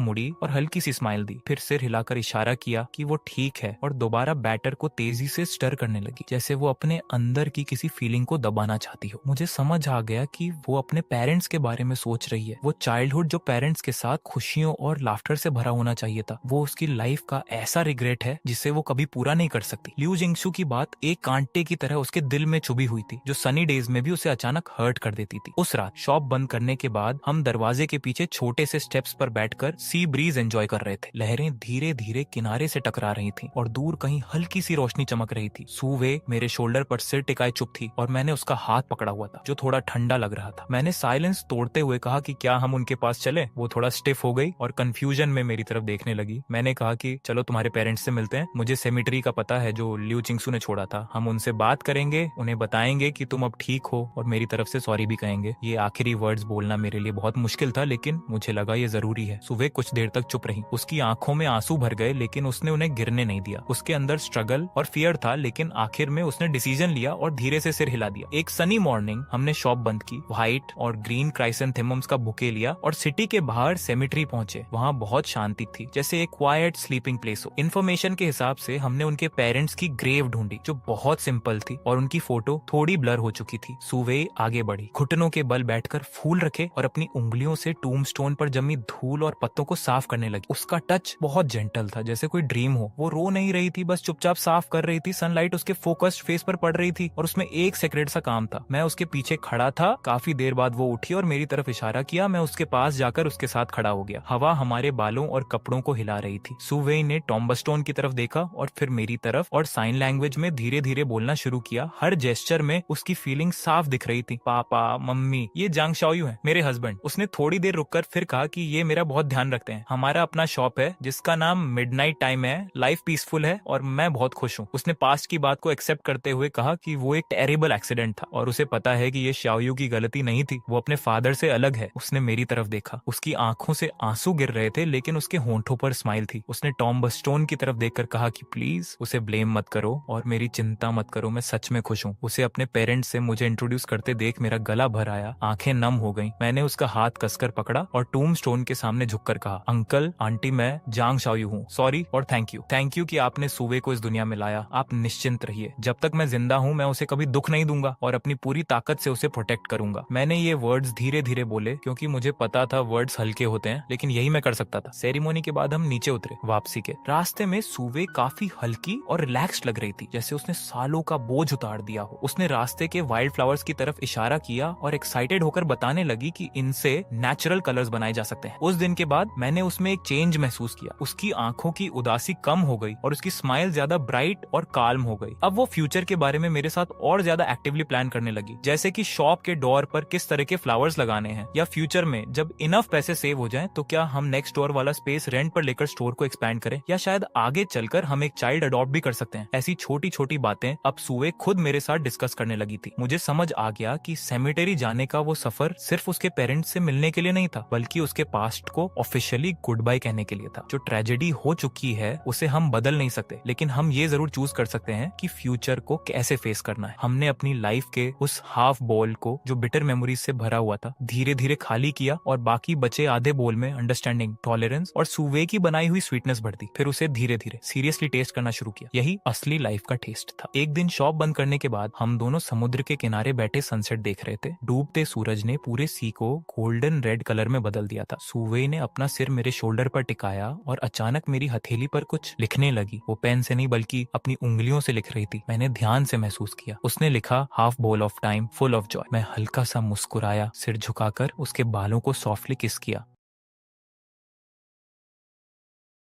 मुड़ी और हल्की सी स्माइल दी, फिर सिर हिलाकर इशारा किया कि वो ठीक है और दोबारा बैटर को तेजी से स्टर करने लगी, जैसे वो अपने अंदर की किसी फीलिंग को दबाना चाहती हो। मुझे समझ आ गया कि वो अपने पेरेंट्स के बारे में सोच रही है, वो चाइल्डहुड जो पेरेंट्स के साथ खुशियों और लाफ्टर से भरा होना चाहिए था, वो उसकी लाइफ का ऐसा रिग्रेट है जिसे वो कभी पूरा नहीं कर सकती। लियू जिंगशु की बात एक कांटे की तरह उसके दिल में चुभी हुई थी, जो सनी डेज में भी उसे अचानक हर्ट कर देती थी। उस रात शॉप बंद करने के बाद हम दरवाजे के पीछे छोटे से स्टेप्स पर बैठकर सी ब्रीज एंजॉय कर रहे थे। लहरें धीरे धीरे किनारे से टकरा रही थी और दूर कहीं हल्की सी रोशनी चमक रही थी। सुवे मेरे शोल्डर पर सिर टिकाए चुप थी और मैंने उसका हाथ पकड़ा हुआ था जो थोड़ा ठंडा लग रहा था। मैंने साइलेंस तोड़ते हुए कहा कि क्या हम उनके पास चले। वो थोड़ा स्टिफ हो गई और कंफ्यूजन में मेरी तरफ देखने लगी। मैंने कहा कि चलो तुम्हारे पेरेंट्स से मिलते हैं, मुझे सेमेट्री का पता है जो लियू चिंगसू ने छोड़ा था, हम उनसे बात करेंगे, उन्हें बताएंगे कि तुम अब ठीक हो और मेरी तरफ से सॉरी भी कहेंगे। ये आखिरी वर्ड्स बोलना मेरे लिए बहुत मुश्किल था, लेकिन मुझे लगा ये जरूरी है। सुबह कुछ देर तक चुप रही, उसकी आंखों में आंसू भर गए लेकिन उसने उन्हें गिरने नहीं दिया। उसके अंदर स्ट्रगल और फियर था, लेकिन आखिर में उसने डिसीजन लिया और धीरे से सिर हिला दिया। एक सनी मॉर्निंग हमने शॉप बंद की, व्हाइट और ग्रीन क्राइसेंथेमम्स का बुके लिया और सिटी के बाहर सेमेट्री पहुंचे। वहां बहुत शांति थी, जैसे एक क्वाइट स्लीपिंग प्लेस हो। इन्फॉर्मेशन के हिसाब से हमने उनके पेरेंट्स की ग्रेव ढूंढी जो बहुत सिंपल थी और उनकी फोटो थोड़ी ब्लर हो चुकी थी। सुवे आगे बढ़ी, घुटनों के बल बैठकर फूल रखे और अपनी उंगलियों से टूम्बस्टोन पर जमी धूल और पत्तों को साफ करने लगी। उसका टच बहुत जेंटल था, जैसे कोई ड्रीम हो। वो रो नहीं रही थी, बस चुपचाप साफ कर रही थी। सनलाइट उसके फोकस्ड फेस पर पड़ रही थी और उसमें एक सेक्रेट सा काम था। मैं उसके पीछे खड़ा था। काफी देर बाद वो उठी और मेरी तरफ इशारा किया। मैं उसके पास जाकर उसके साथ खड़ा हो गया। हवा हमारे बालों और कपड़ों को हिला रही थी। सुवे ने टॉम्बस्टोन की तरफ देखा और फिर मेरी तरफ और साइन लैंग्वेज में धीरे धीरे बोलना शुरू किया। हर जेस्चर में उसकी फीलिंग साफ दिख रही थी। पापा, मम्मी, ये जांग शाओयू है, मेरे हस्बैंड। उसने थोड़ी देर रुककर फिर कहा कि ये मेरा बहुत ध्यान रखते हैं। हमारा अपना शॉप है जिसका नाम मिडनाइट टाइम है। लाइफ पीसफुल है और मैं बहुत खुश हूँ। उसने पास्ट की बात को एक्सेप्ट करते हुए कहा कि वो एक टेरिबल एक्सीडेंट था और उसे पता है कि ये शाओयू की गलती नहीं थी, वो अपने फादर से अलग है। उसने मेरी तरफ देखा, उसकी आंखों से आंसू गिर रहे थे लेकिन उसके होंठों पर स्माइल थी। उसने टॉम्बस्टोन की तरफ देखकर कहा कि प्लीज उसे ब्लेम मत करो और मेरी चिंता मत करो, मैं सच में खुश हूँ। उसे अपने पेरेंट्स से मुझे इंट्रोड्यूस करते देख मेरा गला भर आया, आंखें नम हो गईं। मैंने उसका हाथ कसकर पकड़ा और टूम्बस्टोन के सामने झुककर कहा, अंकल आंटी, मैं जांग शाओयू हूँ। सॉरी और थैंक यू कि आपने सुवे को इस दुनिया में लाया। आप निश्चिंत रहिए, जब तक मैं जिंदा हूँ मैं उसे कभी दुख नहीं दूंगा और अपनी पूरी ताकत से उसे प्रोटेक्ट करूंगा। मैंने ये वर्ड्स धीरे धीरे बोले क्योंकि मुझे पता था वर्ड्स हल्के होते हैं, लेकिन यही मैं कर सकता था। सेरेमनी के बाद हम नीचे उतरे। वापसी के रास्ते में सुवे काफी हल्की और रिलैक्स्ड लग रही थी, जैसे उसने सालों का बोझ उतार दिया हो। उसने रास्ते के वाइल्ड फ्लावर्स की तरफ इशारा किया और एक्साइटेड होकर बताने लगी कि इनसे नेचुरल कलर्स बनाए जा सकते हैं। उस दिन के बाद मैंने उसमें एक चेंज महसूस किया। उसकी आंखों की उदासी कम हो गई और उसकी स्माइल ज्यादा ब्राइट और काल्म हो गई। अब वो फ्यूचर के बारे में मेरे साथ और ज्यादा एक्टिवली प्लान करने लगी, जैसे कि शॉप के डोर पर किस तरह के फ्लावर्स लगाने हैं, या फ्यूचर में जब इनफ पैसे सेव हो जाएं तो क्या हम नेक्स्ट डोर वाला स्पेस रेंट पर लेकर स्टोर को एक्सपैंड करें, या शायद आगे चलकर हम एक चाइल्ड अडॉप्ट भी कर सकते हैं। ऐसी छोटी छोटी बातें अब सुवे खुद मेरे साथ डिस्कस करने लगी थी। मुझे समझ आ गया कि सेमेटेरी जाने का वो सफर सिर्फ उसके पेरेंट्स से मिलने के लिए नहीं था, बल्कि उसके पास्ट को ऑफिशियली गुड बाय कहने के लिए था। जो ट्रेजेडी हो चुकी है उसे हम बदल नहीं सकते, लेकिन हम ये जरूर चूज कर सकते हैं कि फ्यूचर को कैसे फेस करना है। हमने अपनी लाइफ के उस हाफ बोल को जो बिटर मेमोरीज से भरा हुआ था धीरे धीरे खाली किया और बाकी बचे आधे बोल में अंडरस्टैंडिंग, टॉलरेंस और सुवे की बनाई हुई स्वीटनेस भर दी। फिर उसे धीरे धीरे सीरियसली टेस्ट करना शुरू किया। यही असली लाइफ का टेस्ट था। एक दिन शॉप बंद करने के बाद हम दोनों समुद्र के किनारे बैठे सनसेट देख रहे थे। डूबते सूरज ने पूरे सी को गोल्डन रेड कलर में बदल दिया था। सुवे ने अपना सिर मेरे शोल्डर पर टिकाया और अचानक मेरी हथेली पर कुछ लिखने लगी। वो पेन से नहीं बल्कि अपनी उंगलियों से लिख रही थी। मैंने ध्यान से महसूस किया। उसने लिखा, half bowl of time full of Joy. मैं हल्का सा मुस्कुराया, सिर झुकाकर उसके बालों को सॉफ्टली किस किया।